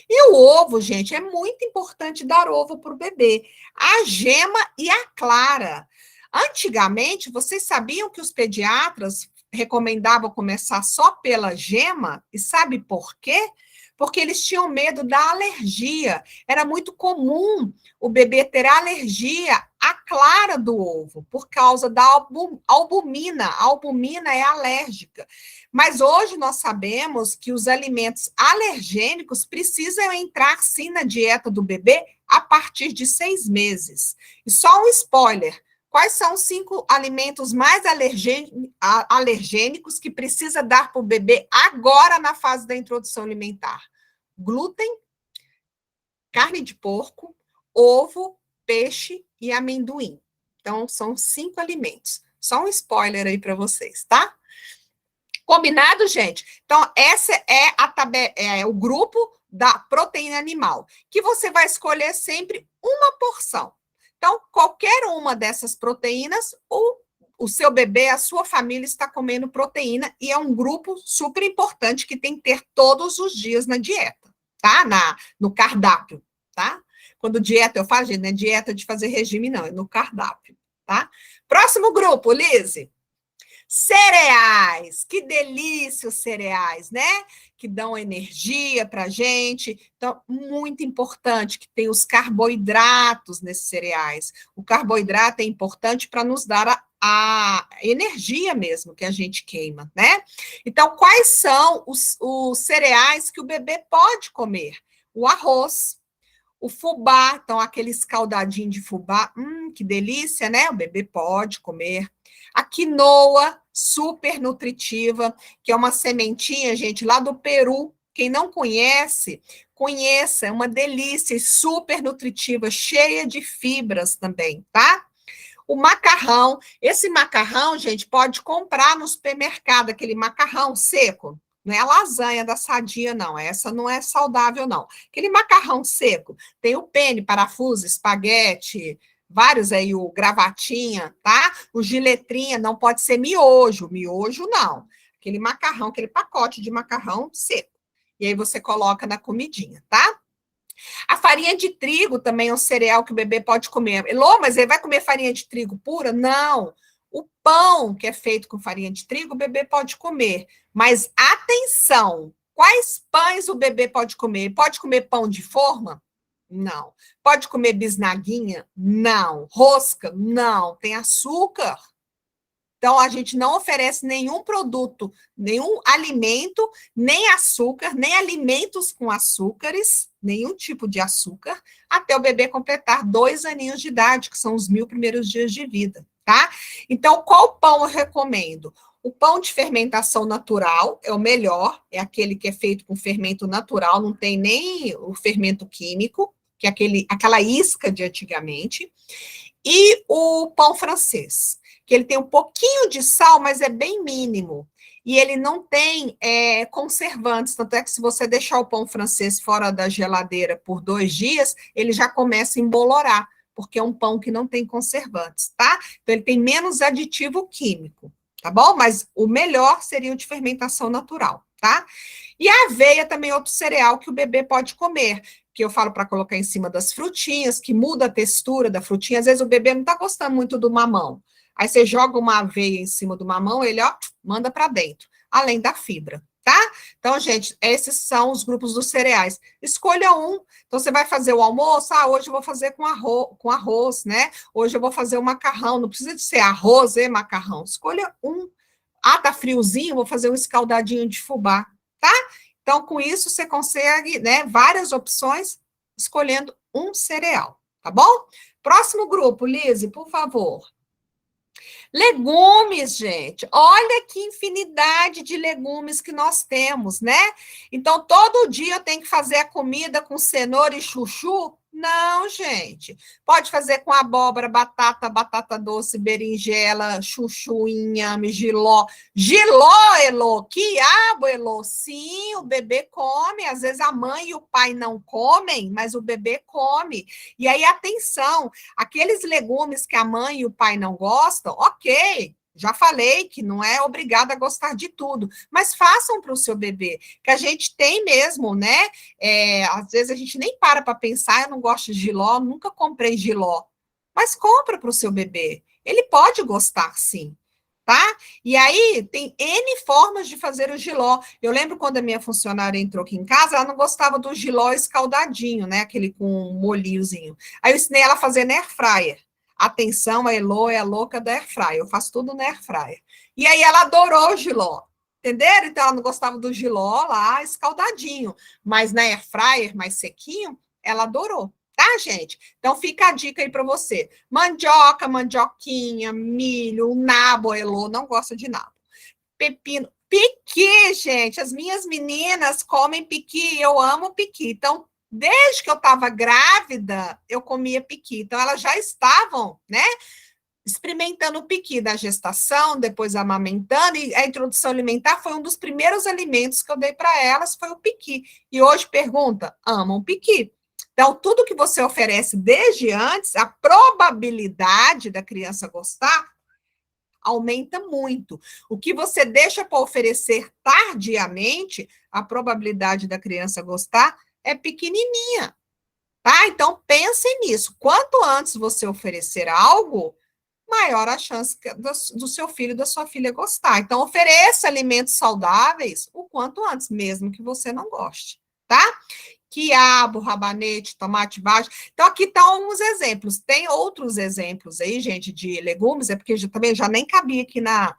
E o ovo, gente, é muito importante dar ovo para o bebê. A gema e a clara. Antigamente, vocês sabiam que os pediatras recomendavam começar só pela gema? E sabe por quê? Porque eles tinham medo da alergia. Era muito comum o bebê ter alergia à clara do ovo, por causa da albumina. A albumina é alérgica. Mas hoje nós sabemos que os alimentos alergênicos precisam entrar, sim, na dieta do bebê a partir de 6 meses. E só um spoiler, quais são os 5 alimentos mais alergênicos que precisa dar para o bebê agora na fase da introdução alimentar? Glúten, carne de porco, ovo, peixe e amendoim. Então, são 5 alimentos. Só um spoiler aí para vocês, tá? Combinado, gente? Então, essa é o grupo da proteína animal, que você vai escolher sempre uma porção. Então, qualquer uma dessas proteínas, o seu bebê, a sua família está comendo proteína, e é um grupo super importante que tem que ter todos os dias na dieta, tá? No cardápio, tá? Quando dieta, eu falo, gente, não é dieta de fazer regime, não, é no cardápio, tá? Próximo grupo, Lise. Cereais, que delícia os cereais, né? Que dão energia para a gente. Então, muito importante que tem os carboidratos nesses cereais. O carboidrato é importante para nos dar a energia mesmo que a gente queima, né? Então, quais são os cereais que o bebê pode comer? O arroz, o fubá, então aquele escaldadinho de fubá, que delícia, né? O bebê pode comer. A quinoa, super nutritiva, que é uma sementinha, gente, lá do Peru. Quem não conhece, conheça, é uma delícia e super nutritiva, cheia de fibras também, tá? O macarrão, esse macarrão, gente, pode comprar no supermercado, aquele macarrão seco, Não é a lasanha da Sadia, não. Essa não é saudável, não. Aquele macarrão seco. Tem o penne, parafuso, espaguete, vários aí, o gravatinha, tá? O giletrinha, não pode ser miojo. Miojo, não. Aquele macarrão, aquele pacote de macarrão seco. E aí você coloca na comidinha, tá? A farinha de trigo também é um cereal que o bebê pode comer. Elô, mas ele vai comer farinha de trigo pura? Não. O pão que é feito com farinha de trigo, o bebê pode comer. Mas atenção, quais pães o bebê pode comer? Pode comer pão de forma? Não. Pode comer bisnaguinha? Não. Rosca? Não. Tem açúcar. Então, a gente não oferece nenhum produto, nenhum alimento, nem açúcar, nem alimentos com açúcares, nenhum tipo de açúcar, até o bebê completar 2 aninhos de idade, que são os 1.000 primeiros dias de vida, tá? Então, qual pão eu recomendo? O pão de fermentação natural é o melhor, é aquele que é feito com fermento natural, não tem nem o fermento químico, que é aquela isca de antigamente, e o pão francês, que ele tem um pouquinho de sal, mas é bem mínimo. E ele não tem conservantes, tanto é que se você deixar o pão francês fora da geladeira por 2 dias, ele já começa a embolorar, porque é um pão que não tem conservantes, tá? Então ele tem menos aditivo químico, tá bom? Mas o melhor seria o de fermentação natural, tá? E a aveia também é outro cereal que o bebê pode comer, que eu falo para colocar em cima das frutinhas, que muda a textura da frutinha. Às vezes o bebê não está gostando muito do mamão. Aí você joga uma aveia em cima do mamão, ele, ó, manda para dentro, além da fibra, tá? Então, gente, esses são os grupos dos cereais. Escolha um. Então, você vai fazer o almoço, hoje eu vou fazer com arroz, né? Hoje eu vou fazer o macarrão, não precisa de ser arroz e macarrão. Escolha um. Tá friozinho, vou fazer um escaldadinho de fubá, tá? Então, com isso, você consegue, né, várias opções, escolhendo um cereal, tá bom? Próximo grupo, Lise, por favor. Legumes, gente. Olha que infinidade de legumes que nós temos, né? Então, todo dia eu tenho que fazer a comida com cenoura e chuchu? Não, gente. Pode fazer com abóbora, batata, batata doce, berinjela, chuchu, inhame, jiló. Jiló, Elô, quiabo, Elô. Sim, o bebê come. Às vezes a mãe e o pai não comem, mas o bebê come. E aí, atenção, aqueles legumes que a mãe e o pai não gostam, ok, já falei que não é obrigado a gostar de tudo, mas façam para o seu bebê, que a gente tem mesmo, né? Às vezes a gente nem para pensar, eu não gosto de jiló, nunca comprei jiló, mas compra para o seu bebê, ele pode gostar sim. Tá? E aí tem N formas de fazer o jiló. Eu lembro quando a minha funcionária entrou aqui em casa, ela não gostava do jiló escaldadinho, né? Aquele com um molhinhozinho. Aí eu ensinei ela a fazer na air fryer. Atenção, a Elo é a louca da air fryer. Eu faço tudo na air fryer. E aí ela adorou o jiló. Entenderam? Então ela não gostava do jiló lá escaldadinho, mas na air fryer mais sequinho, ela adorou. Tá, gente? Então fica a dica aí para você. Mandioca, mandioquinha, milho, nabo, Elô, não gosta de nabo. Pepino, piqui, gente. As minhas meninas comem piqui, eu amo piqui. Então, desde que eu estava grávida, eu comia piqui. Então, elas já estavam, né? Experimentando o piqui da gestação, depois amamentando, e a introdução alimentar foi um dos primeiros alimentos que eu dei para elas, foi o piqui. E hoje pergunta, amam piqui. Então, tudo que você oferece desde antes, a probabilidade da criança gostar aumenta muito. O que você deixa para oferecer tardiamente, a probabilidade da criança gostar é pequenininha, tá? Então, pensem nisso. Quanto antes você oferecer algo, maior a chance do seu filho e da sua filha gostar. Então, ofereça alimentos saudáveis o quanto antes, mesmo que você não goste, tá? Quiabo, rabanete, tomate baixo. Então, aqui estão alguns exemplos. Tem outros exemplos aí, gente, de legumes, é porque também já nem cabia aqui na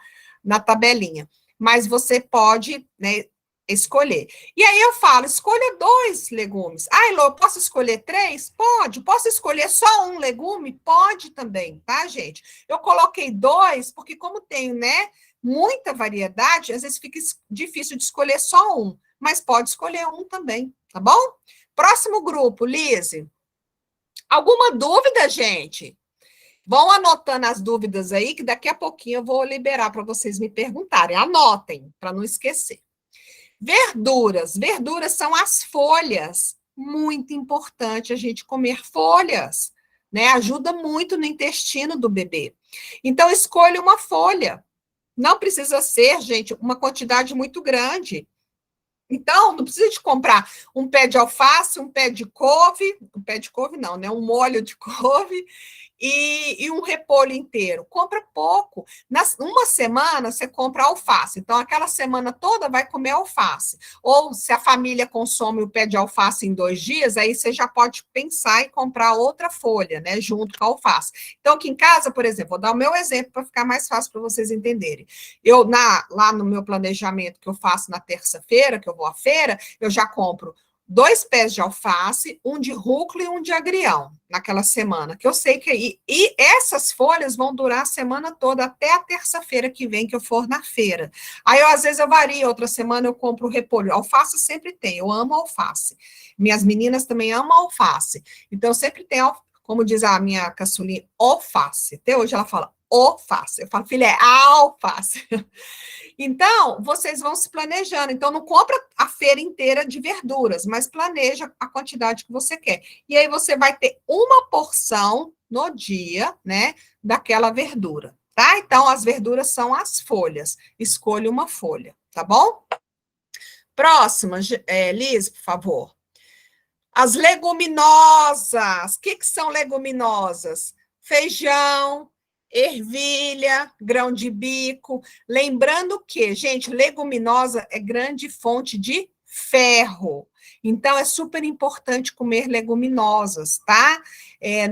tabelinha. Mas você pode, né, escolher. E aí eu falo, escolha 2 legumes. Elô, eu posso escolher 3? Pode. Posso escolher só um legume? Pode também, tá, gente? Eu coloquei 2, porque como tem, né, muita variedade, às vezes fica difícil de escolher só um, mas pode escolher um também, tá bom? Próximo grupo, Lise. Alguma dúvida, gente? Vão anotando as dúvidas aí, que daqui a pouquinho eu vou liberar para vocês me perguntarem. Anotem, para não esquecer. Verduras. Verduras são as folhas. Muito importante a gente comer folhas, né? Ajuda muito no intestino do bebê. Então, escolha uma folha. Não precisa ser, gente, uma quantidade muito grande. Então, não precisa de comprar um pé de alface, um pé de couve não, né? Um molho de couve e um repolho inteiro. Compra pouco. Uma semana você compra alface. Então, aquela semana toda vai comer alface. Ou se a família consome o pé de alface em 2 dias, aí você já pode pensar em comprar outra folha, né? Junto com a alface. Então, aqui em casa, por exemplo, vou dar o meu exemplo para ficar mais fácil para vocês entenderem. Lá no meu planejamento que eu faço na terça-feira, que eu vou à feira, eu já compro 2 pés de alface, um de rúcula e um de agrião, naquela semana, que eu sei que... E essas folhas vão durar a semana toda, até a terça-feira que vem, que eu for na feira. Aí, às vezes, eu vario, outra semana eu compro repolho. Alface sempre tem, eu amo alface. Minhas meninas também amam alface. Então, sempre tem, como diz a minha caçulinha, alface. Até hoje ela fala alface. Eu falo, filha, é alface. Então, vocês vão se planejando. Então, não compra a feira inteira de verduras, mas planeja a quantidade que você quer. E aí você vai ter uma porção no dia, né, daquela verdura, tá? Então, as verduras são as folhas. Escolha uma folha, tá bom? Próxima, Liz, por favor. As leguminosas. O que são leguminosas? Feijão, ervilha, grão de bico. Lembrando que, gente, leguminosa é grande fonte de ferro. Então, é super importante comer leguminosas, tá?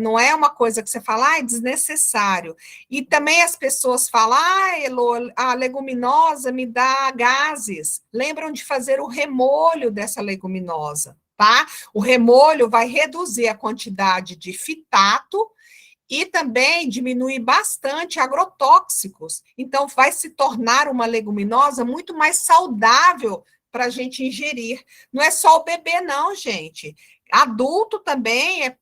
Não é uma coisa que você fala, é desnecessário. E também as pessoas falam, Elô, a leguminosa me dá gases. Lembram de fazer o remolho dessa leguminosa, tá? O remolho vai reduzir a quantidade de fitato e também diminui bastante agrotóxicos. Então, vai se tornar uma leguminosa muito mais saudável para a gente ingerir. Não é só o bebê, não, gente. Adulto também,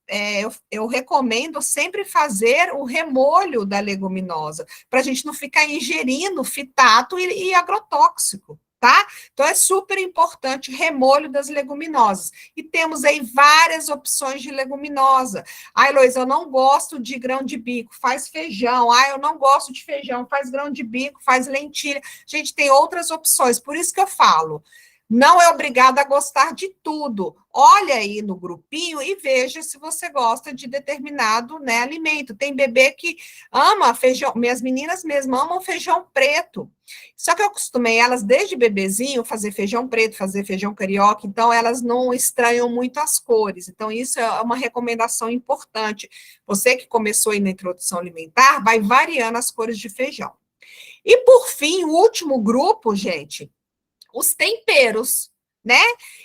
eu recomendo sempre fazer o remolho da leguminosa, para a gente não ficar ingerindo fitato e agrotóxico. Tá? Então, é super importante o remolho das leguminosas. E temos aí várias opções de leguminosa. Heloísa, eu não gosto de grão de bico, faz feijão. Eu não gosto de feijão, faz grão de bico, faz lentilha. Gente, tem outras opções, por isso que eu falo. Não é obrigada a gostar de tudo. Olha aí no grupinho e veja se você gosta de determinado, né, alimento. Tem bebê que ama feijão, minhas meninas mesmo amam feijão preto. Só que eu acostumei elas, desde bebezinho, fazer feijão preto, fazer feijão carioca, então elas não estranham muito as cores. Então, isso é uma recomendação importante. Você que começou aí na introdução alimentar, vai variando as cores de feijão. E, por fim, o último grupo, gente, os temperos, né?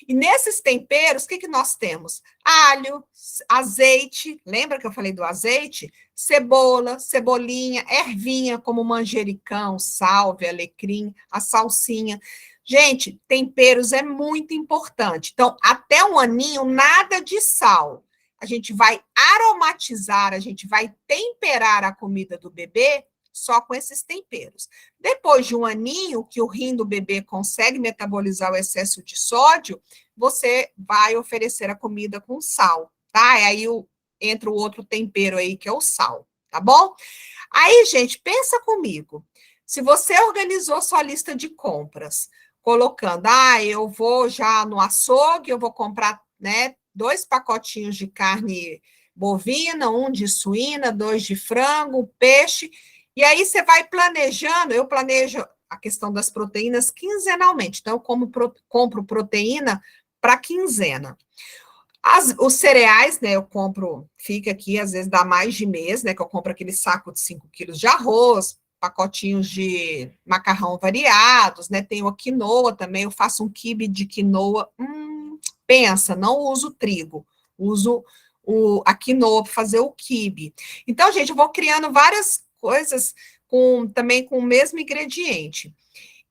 E nesses temperos, o que nós temos? Alho, azeite, lembra que eu falei do azeite? Cebola, cebolinha, ervinha, como manjericão, salve, alecrim, a salsinha. Gente, temperos é muito importante. Então, até 1 aninho, nada de sal. A gente vai aromatizar, a gente vai temperar a comida do bebê só com esses temperos. Depois de 1 aninho, que o rim do bebê consegue metabolizar o excesso de sódio, você vai oferecer a comida com sal, tá? E aí entra o outro tempero aí, que é o sal, tá bom? Aí, gente, pensa comigo. Se você organizou sua lista de compras, colocando, eu vou já no açougue, eu vou comprar, né, 2 pacotinhos de carne bovina, 1 de suína, 2 de frango, peixe. E aí você vai planejando, eu planejo a questão das proteínas quinzenalmente, então eu compro proteína para quinzena. Os cereais, né, eu compro, fica aqui, às vezes dá mais de mês, né, que eu compro aquele saco de 5 quilos de arroz, pacotinhos de macarrão variados, né, tenho a quinoa também, eu faço um quibe de quinoa, pensa, não uso trigo, uso a quinoa para fazer o quibe. Então, gente, eu vou criando várias coisas também com o mesmo ingrediente.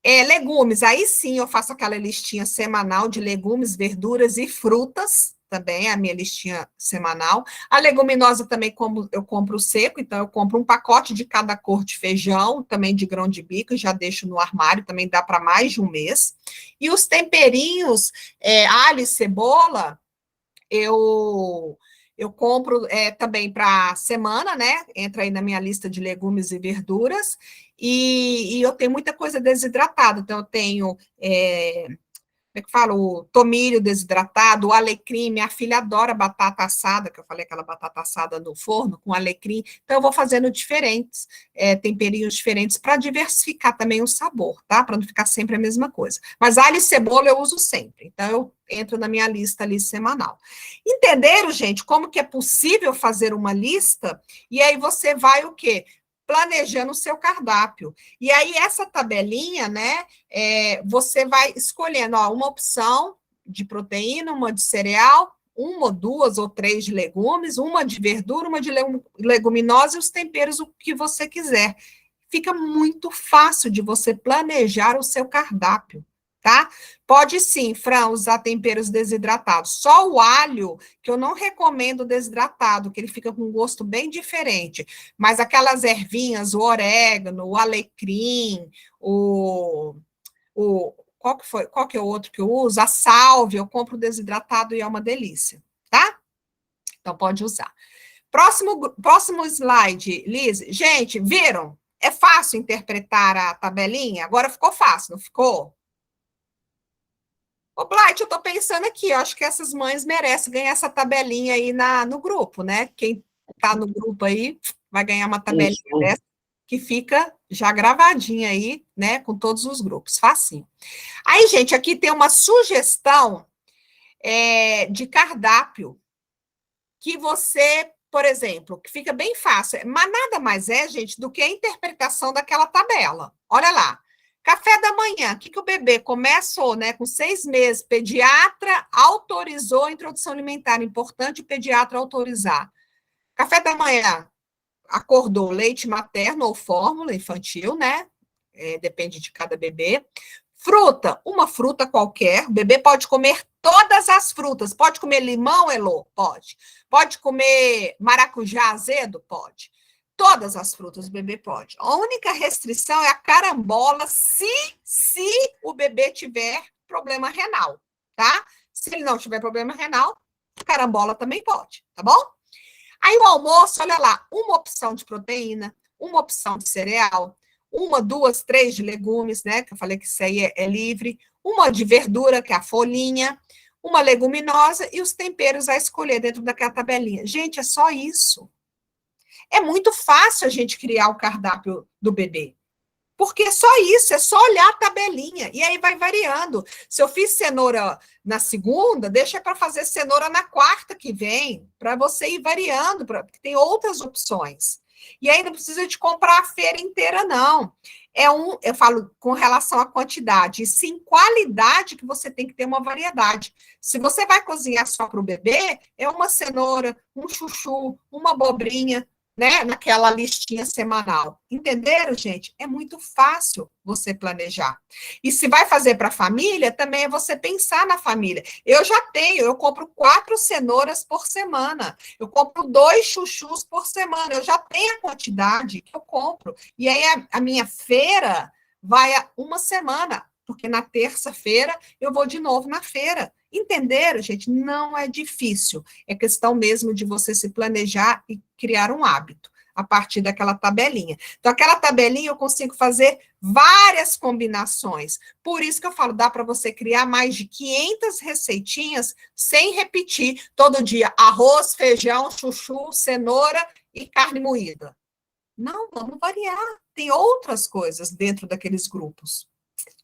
Legumes, aí sim eu faço aquela listinha semanal de legumes, verduras e frutas, também, a minha listinha semanal. A leguminosa também, como eu compro seco, então eu compro um pacote de cada cor de feijão, também de grão de bico, já deixo no armário, também dá para mais de um mês. E os temperinhos, alho e cebola, eu compro também para semana, né? Entra aí na minha lista de legumes e verduras. E eu tenho muita coisa desidratada, então eu tenho como é que fala? O tomilho desidratado, o alecrim. Minha filha adora batata assada, que eu falei aquela batata assada no forno com alecrim. Então, eu vou fazendo diferentes, temperinhos diferentes para diversificar também o sabor, tá? Para não ficar sempre a mesma coisa. Mas alho e cebola eu uso sempre. Então, eu entro na minha lista ali semanal. Entenderam, gente, como que é possível fazer uma lista? E aí você vai o quê? Planejando o seu cardápio. E aí, essa tabelinha, né, você vai escolhendo uma opção de proteína, uma de cereal, uma, ou duas ou três de legumes, uma de verdura, uma de leguminosa e os temperos, o que você quiser. Fica muito fácil de você planejar o seu cardápio, tá? Pode sim, Fran, usar temperos desidratados. Só o alho, que eu não recomendo desidratado, que ele fica com um gosto bem diferente. Mas aquelas ervinhas, o orégano, o alecrim, qual que é o outro que eu uso? A salvia, eu compro desidratado e é uma delícia, tá? Então pode usar. Próximo slide, Liz. Gente, viram? É fácil interpretar a tabelinha? Agora ficou fácil, não ficou? Ô, Blight, eu tô pensando aqui, eu acho que essas mães merecem ganhar essa tabelinha aí no grupo, né? Quem tá no grupo aí vai ganhar uma tabelinha Isso. dessa que fica já gravadinha aí, né? Com todos os grupos, facinho. Aí, gente, aqui tem uma sugestão de cardápio que você, por exemplo, que fica bem fácil, mas nada mais gente, do que a interpretação daquela tabela. Olha lá. Café da manhã, o que o bebê começou, né, com 6 meses, pediatra autorizou a introdução alimentar, importante o pediatra autorizar. Café da manhã, acordou leite materno ou fórmula infantil, né, depende de cada bebê. Fruta, uma fruta qualquer, o bebê pode comer todas as frutas. Pode comer limão, Elô? Pode. Pode comer maracujá azedo? Pode. Todas as frutas o bebê pode. A única restrição é a carambola se o bebê tiver problema renal, tá? Se ele não tiver problema renal, carambola também pode, tá bom? Aí o almoço, olha lá, uma opção de proteína, uma opção de cereal, uma, duas, três de legumes, né? Que eu falei que isso aí é livre, uma de verdura, que é a folhinha, uma leguminosa e os temperos a escolher dentro daquela tabelinha. Gente, é só isso. É muito fácil a gente criar o cardápio do bebê. Porque é só isso, é só olhar a tabelinha. E aí vai variando. Se eu fiz cenoura na segunda, deixa para fazer cenoura na quarta que vem, para você ir variando, porque tem outras opções. E aí não precisa de comprar a feira inteira, não. Eu falo com relação à quantidade, e sim qualidade que você tem que ter uma variedade. Se você vai cozinhar só para o bebê, é uma cenoura, um chuchu, uma abobrinha, né, naquela listinha semanal. Entenderam, gente? É muito fácil você planejar. E se vai fazer para a família, também é você pensar na família. Eu compro 4 cenouras por semana. Eu compro 2 chuchus por semana. Eu já tenho a quantidade que eu compro. E aí a minha feira vai a uma semana, porque na terça-feira eu vou de novo na feira. Entenderam, gente? Não é difícil. É questão mesmo de você se planejar e criar um hábito a partir daquela tabelinha. Então, aquela tabelinha eu consigo fazer várias combinações. Por isso que eu falo, dá para você criar mais de 500 receitinhas sem repetir todo dia arroz, feijão, chuchu, cenoura e carne moída. Não, vamos variar. Tem outras coisas dentro daqueles grupos.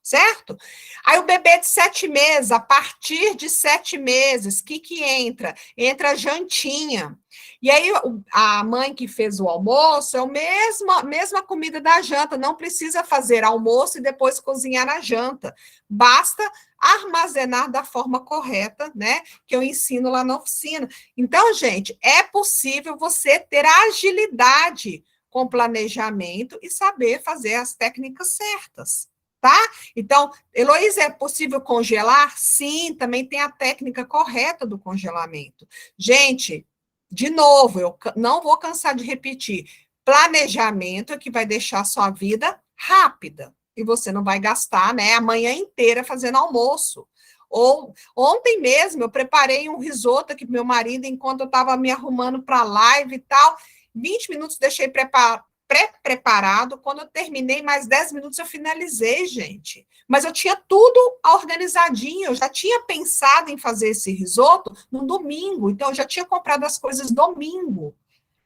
Certo? Aí o bebê de 7 meses, a partir de 7 meses, o que entra? Entra a jantinha. E aí a mãe que fez o almoço é a mesma comida da janta, não precisa fazer almoço e depois cozinhar a janta. Basta armazenar da forma correta, né? Que eu ensino lá na oficina. Então, gente, é possível você ter agilidade com planejamento e saber fazer as técnicas certas. tá? Então, Heloísa, é possível congelar? Sim, também tem a técnica correta do congelamento. Gente, de novo, eu não vou cansar de repetir, planejamento é que vai deixar a sua vida rápida, e você não vai gastar, né, a manhã inteira fazendo almoço. Ou ontem mesmo eu preparei um risoto aqui para meu marido enquanto eu estava me arrumando para a live e tal. 20 minutos deixei pré-preparado. Quando eu terminei, mais 10 minutos eu finalizei, gente. Mas eu tinha tudo organizadinho, eu já tinha pensado em fazer esse risoto no domingo, então eu já tinha comprado as coisas domingo.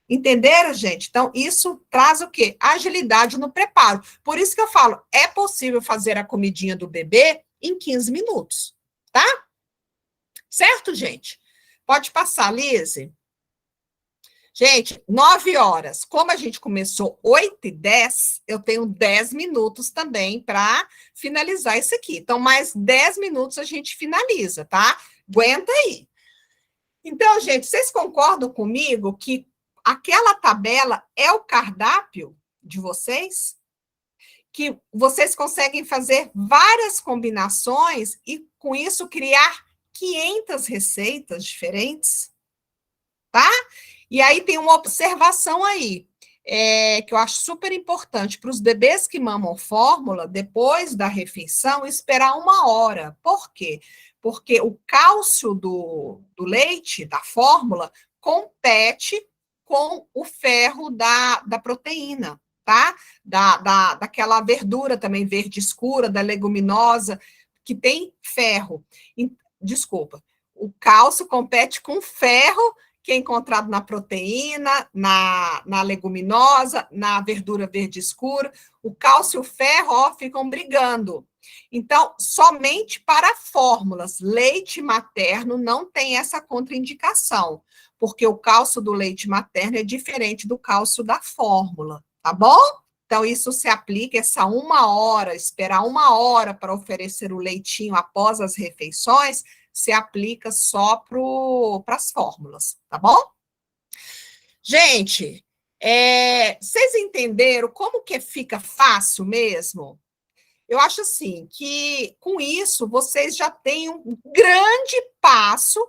Entenderam, gente? Então, isso traz o quê? Agilidade no preparo. Por isso que eu falo, é possível fazer a comidinha do bebê em 15 minutos, tá? Certo, gente? Pode passar, Lise. Gente, 9 horas. Como a gente começou 8h10, eu tenho 10 minutos também para finalizar isso aqui. Então, mais 10 minutos a gente finaliza, tá? Aguenta aí. Então, gente, vocês concordam comigo que aquela tabela é o cardápio de vocês? Que vocês conseguem fazer várias combinações e, com isso, criar 500 receitas diferentes? Tá? E aí tem uma observação aí, que eu acho super importante para os bebês que mamam fórmula, depois da refeição, esperar 1 hora. Por quê? Porque o cálcio do leite, da fórmula, compete com o ferro da proteína, tá? Daquela verdura também verde escura, da leguminosa, que tem ferro. Desculpa, o cálcio compete com ferro, que é encontrado na proteína, na leguminosa, na verdura verde escura. O cálcio e o ferro, ó, ficam brigando. Então, somente para fórmulas, leite materno não tem essa contraindicação, porque o cálcio do leite materno é diferente do cálcio da fórmula, tá bom? Então, isso se aplica, essa 1 hora, esperar 1 hora para oferecer o leitinho após as refeições, se aplica só para as fórmulas, tá bom? Gente, vocês entenderam como que fica fácil mesmo? Eu acho assim que com isso vocês já têm um grande passo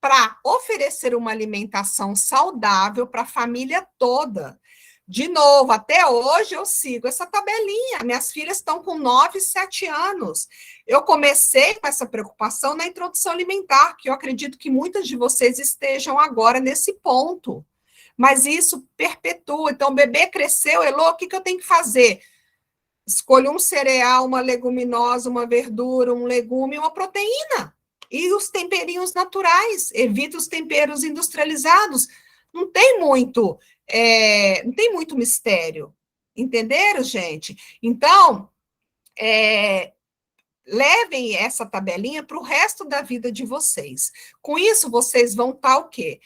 para oferecer uma alimentação saudável para a família toda. De novo, até hoje eu sigo essa tabelinha. Minhas filhas estão com 9 e 7 anos. Eu comecei com essa preocupação na introdução alimentar, que eu acredito que muitas de vocês estejam agora nesse ponto. Mas isso perpetua. Então, o bebê cresceu, Elô, o que eu tenho que fazer? Escolha um cereal, uma leguminosa, uma verdura, um legume, uma proteína. E os temperinhos naturais. Evita os temperos industrializados. Não tem muito, não tem muito mistério. Entenderam, gente? Então, levem essa tabelinha para o resto da vida de vocês. Com isso, vocês vão estar o quê?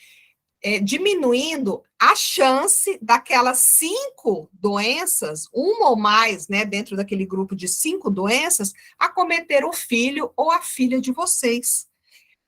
Diminuindo a chance daquelas 5 doenças, uma ou mais, né, dentro daquele grupo de 5 doenças, acometer o filho ou a filha de vocês.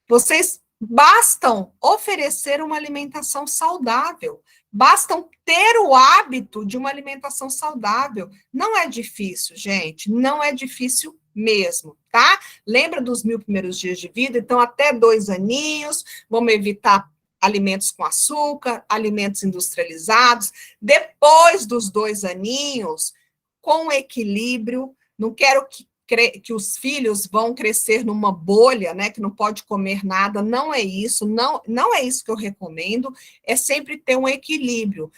Vocês bastam oferecer uma alimentação saudável, bastam ter o hábito de uma alimentação saudável. Não é difícil, gente, não é difícil mesmo, tá? Lembra dos 1000 primeiros dias de vida? Então, até 2 aninhos, vamos evitar alimentos com açúcar, alimentos industrializados. Depois dos 2 aninhos, com equilíbrio, não quero que os filhos vão crescer numa bolha, né, que não pode comer nada, não é isso, não é isso que eu recomendo, é sempre ter um equilíbrio.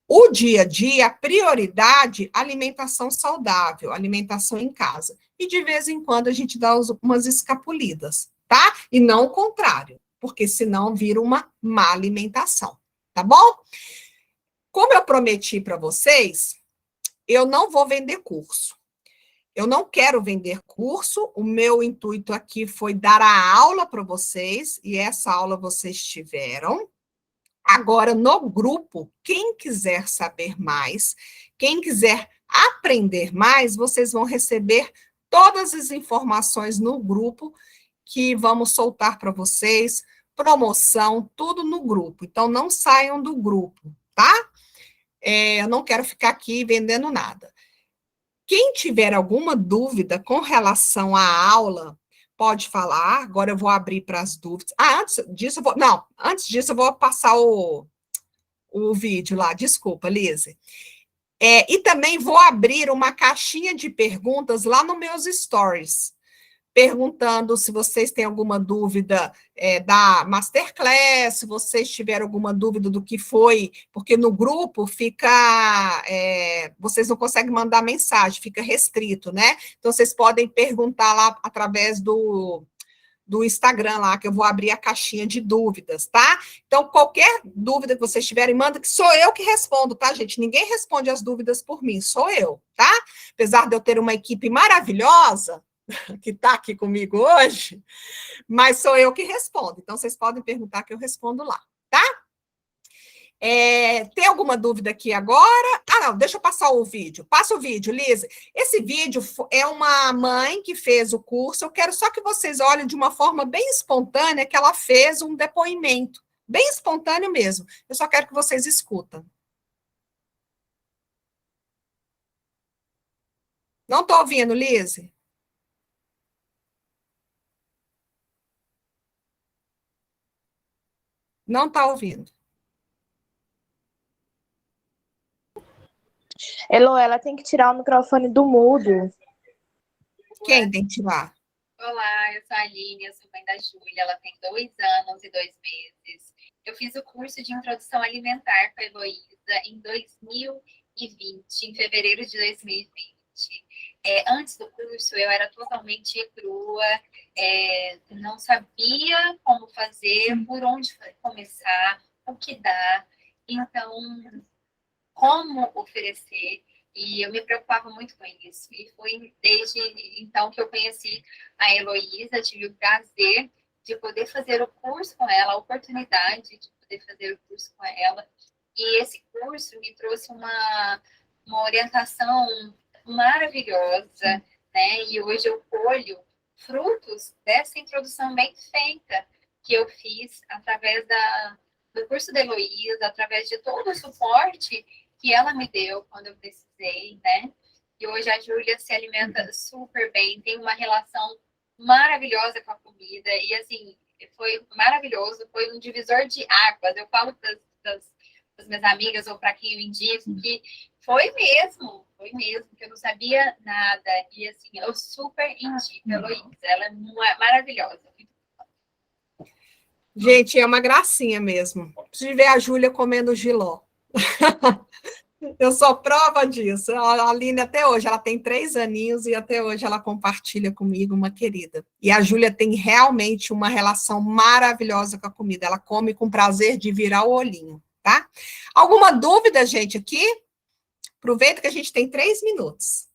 O dia a dia, a prioridade, alimentação saudável, alimentação em casa. E de vez em quando a gente dá umas escapulidas, tá? E não o contrário, porque senão vira uma má alimentação, tá bom? Como eu prometi para vocês, eu não vou vender curso. Eu não quero vender curso, o meu intuito aqui foi dar a aula para vocês, e essa aula vocês tiveram. Agora, no grupo, quem quiser saber mais, quem quiser aprender mais, vocês vão receber todas as informações no grupo que vamos soltar para vocês, promoção, tudo no grupo. Então, não saiam do grupo, tá? Eu não quero ficar aqui vendendo nada. quem tiver alguma dúvida com relação à aula, pode falar. Agora eu vou abrir para as dúvidas. Antes disso eu vou passar o vídeo lá. Desculpa, Lise. E também vou abrir uma caixinha de perguntas lá nos meus stories, perguntando se vocês têm alguma dúvida da Masterclass, se vocês tiveram alguma dúvida do que foi, porque no grupo fica, vocês não conseguem mandar mensagem, fica restrito, né? Então, vocês podem perguntar lá através do Instagram lá, que eu vou abrir a caixinha de dúvidas, tá? Então, qualquer dúvida que vocês tiverem, manda, que sou eu que respondo, tá, gente? Ninguém responde as dúvidas por mim, sou eu, tá? Apesar de eu ter uma equipe maravilhosa, que está aqui comigo hoje, mas sou eu que respondo. Então, vocês podem perguntar que eu respondo lá, tá? Tem alguma dúvida aqui agora? Não, deixa eu passar o vídeo. Passa o vídeo, Lise. Esse vídeo é uma mãe que fez o curso. Eu quero só que vocês olhem de uma forma bem espontânea que ela fez um depoimento. Bem espontâneo mesmo. Eu só quero que vocês escutem. Não estou ouvindo, Lise? Não está ouvindo. Elo, ela tem que tirar o microfone do mudo. Quem tem que tirar? Olá, eu sou a Aline, eu sou mãe da Júlia, ela tem 2 anos e 2 meses. Eu fiz o curso de introdução alimentar com a Heloísa em 2020, em fevereiro de 2020. Antes do curso, eu era totalmente crua, não sabia como fazer, por onde começar, o que dar. Então, como oferecer, e eu me preocupava muito com isso. E foi desde então que eu conheci a Heloísa, tive o prazer de poder fazer o curso com ela, a oportunidade de poder fazer o curso com ela. E esse curso me trouxe uma orientação maravilhosa, né? E hoje eu colho frutos dessa introdução bem feita que eu fiz através do curso da Heloísa, através de todo o suporte que ela me deu quando eu precisei, né? E hoje a Júlia se alimenta super bem, tem uma relação maravilhosa com a comida, e assim, foi maravilhoso, foi um divisor de águas. Eu falo para as minhas amigas, ou para quem eu indico, que foi mesmo, que eu não sabia nada, e assim, eu super indico a Heloísa, ela é maravilhosa. Gente, é uma gracinha mesmo. Preciso ver a Júlia comendo giló. Eu sou prova disso. A Aline, até hoje, ela tem 3 aninhos e até hoje ela compartilha comigo, uma querida. E a Júlia tem realmente uma relação maravilhosa com a comida. Ela come com prazer de virar o olhinho, tá? Alguma dúvida, gente, aqui? Aproveita que a gente tem 3 minutos.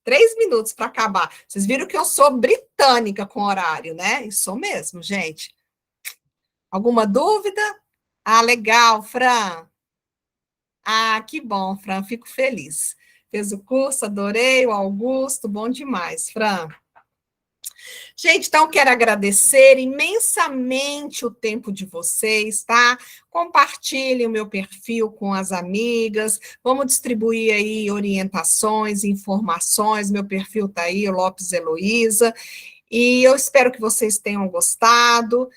3 minutos para acabar. Vocês viram que eu sou britânica com horário, né? E sou mesmo, gente. Alguma dúvida? Legal, Fran. Que bom, Fran, fico feliz. Fez o curso, adorei, o Augusto, bom demais, Fran. Gente, então quero agradecer imensamente o tempo de vocês, tá? Compartilhem o meu perfil com as amigas, vamos distribuir aí orientações, informações, meu perfil tá aí, o Lopes Heloísa, e eu espero que vocês tenham gostado.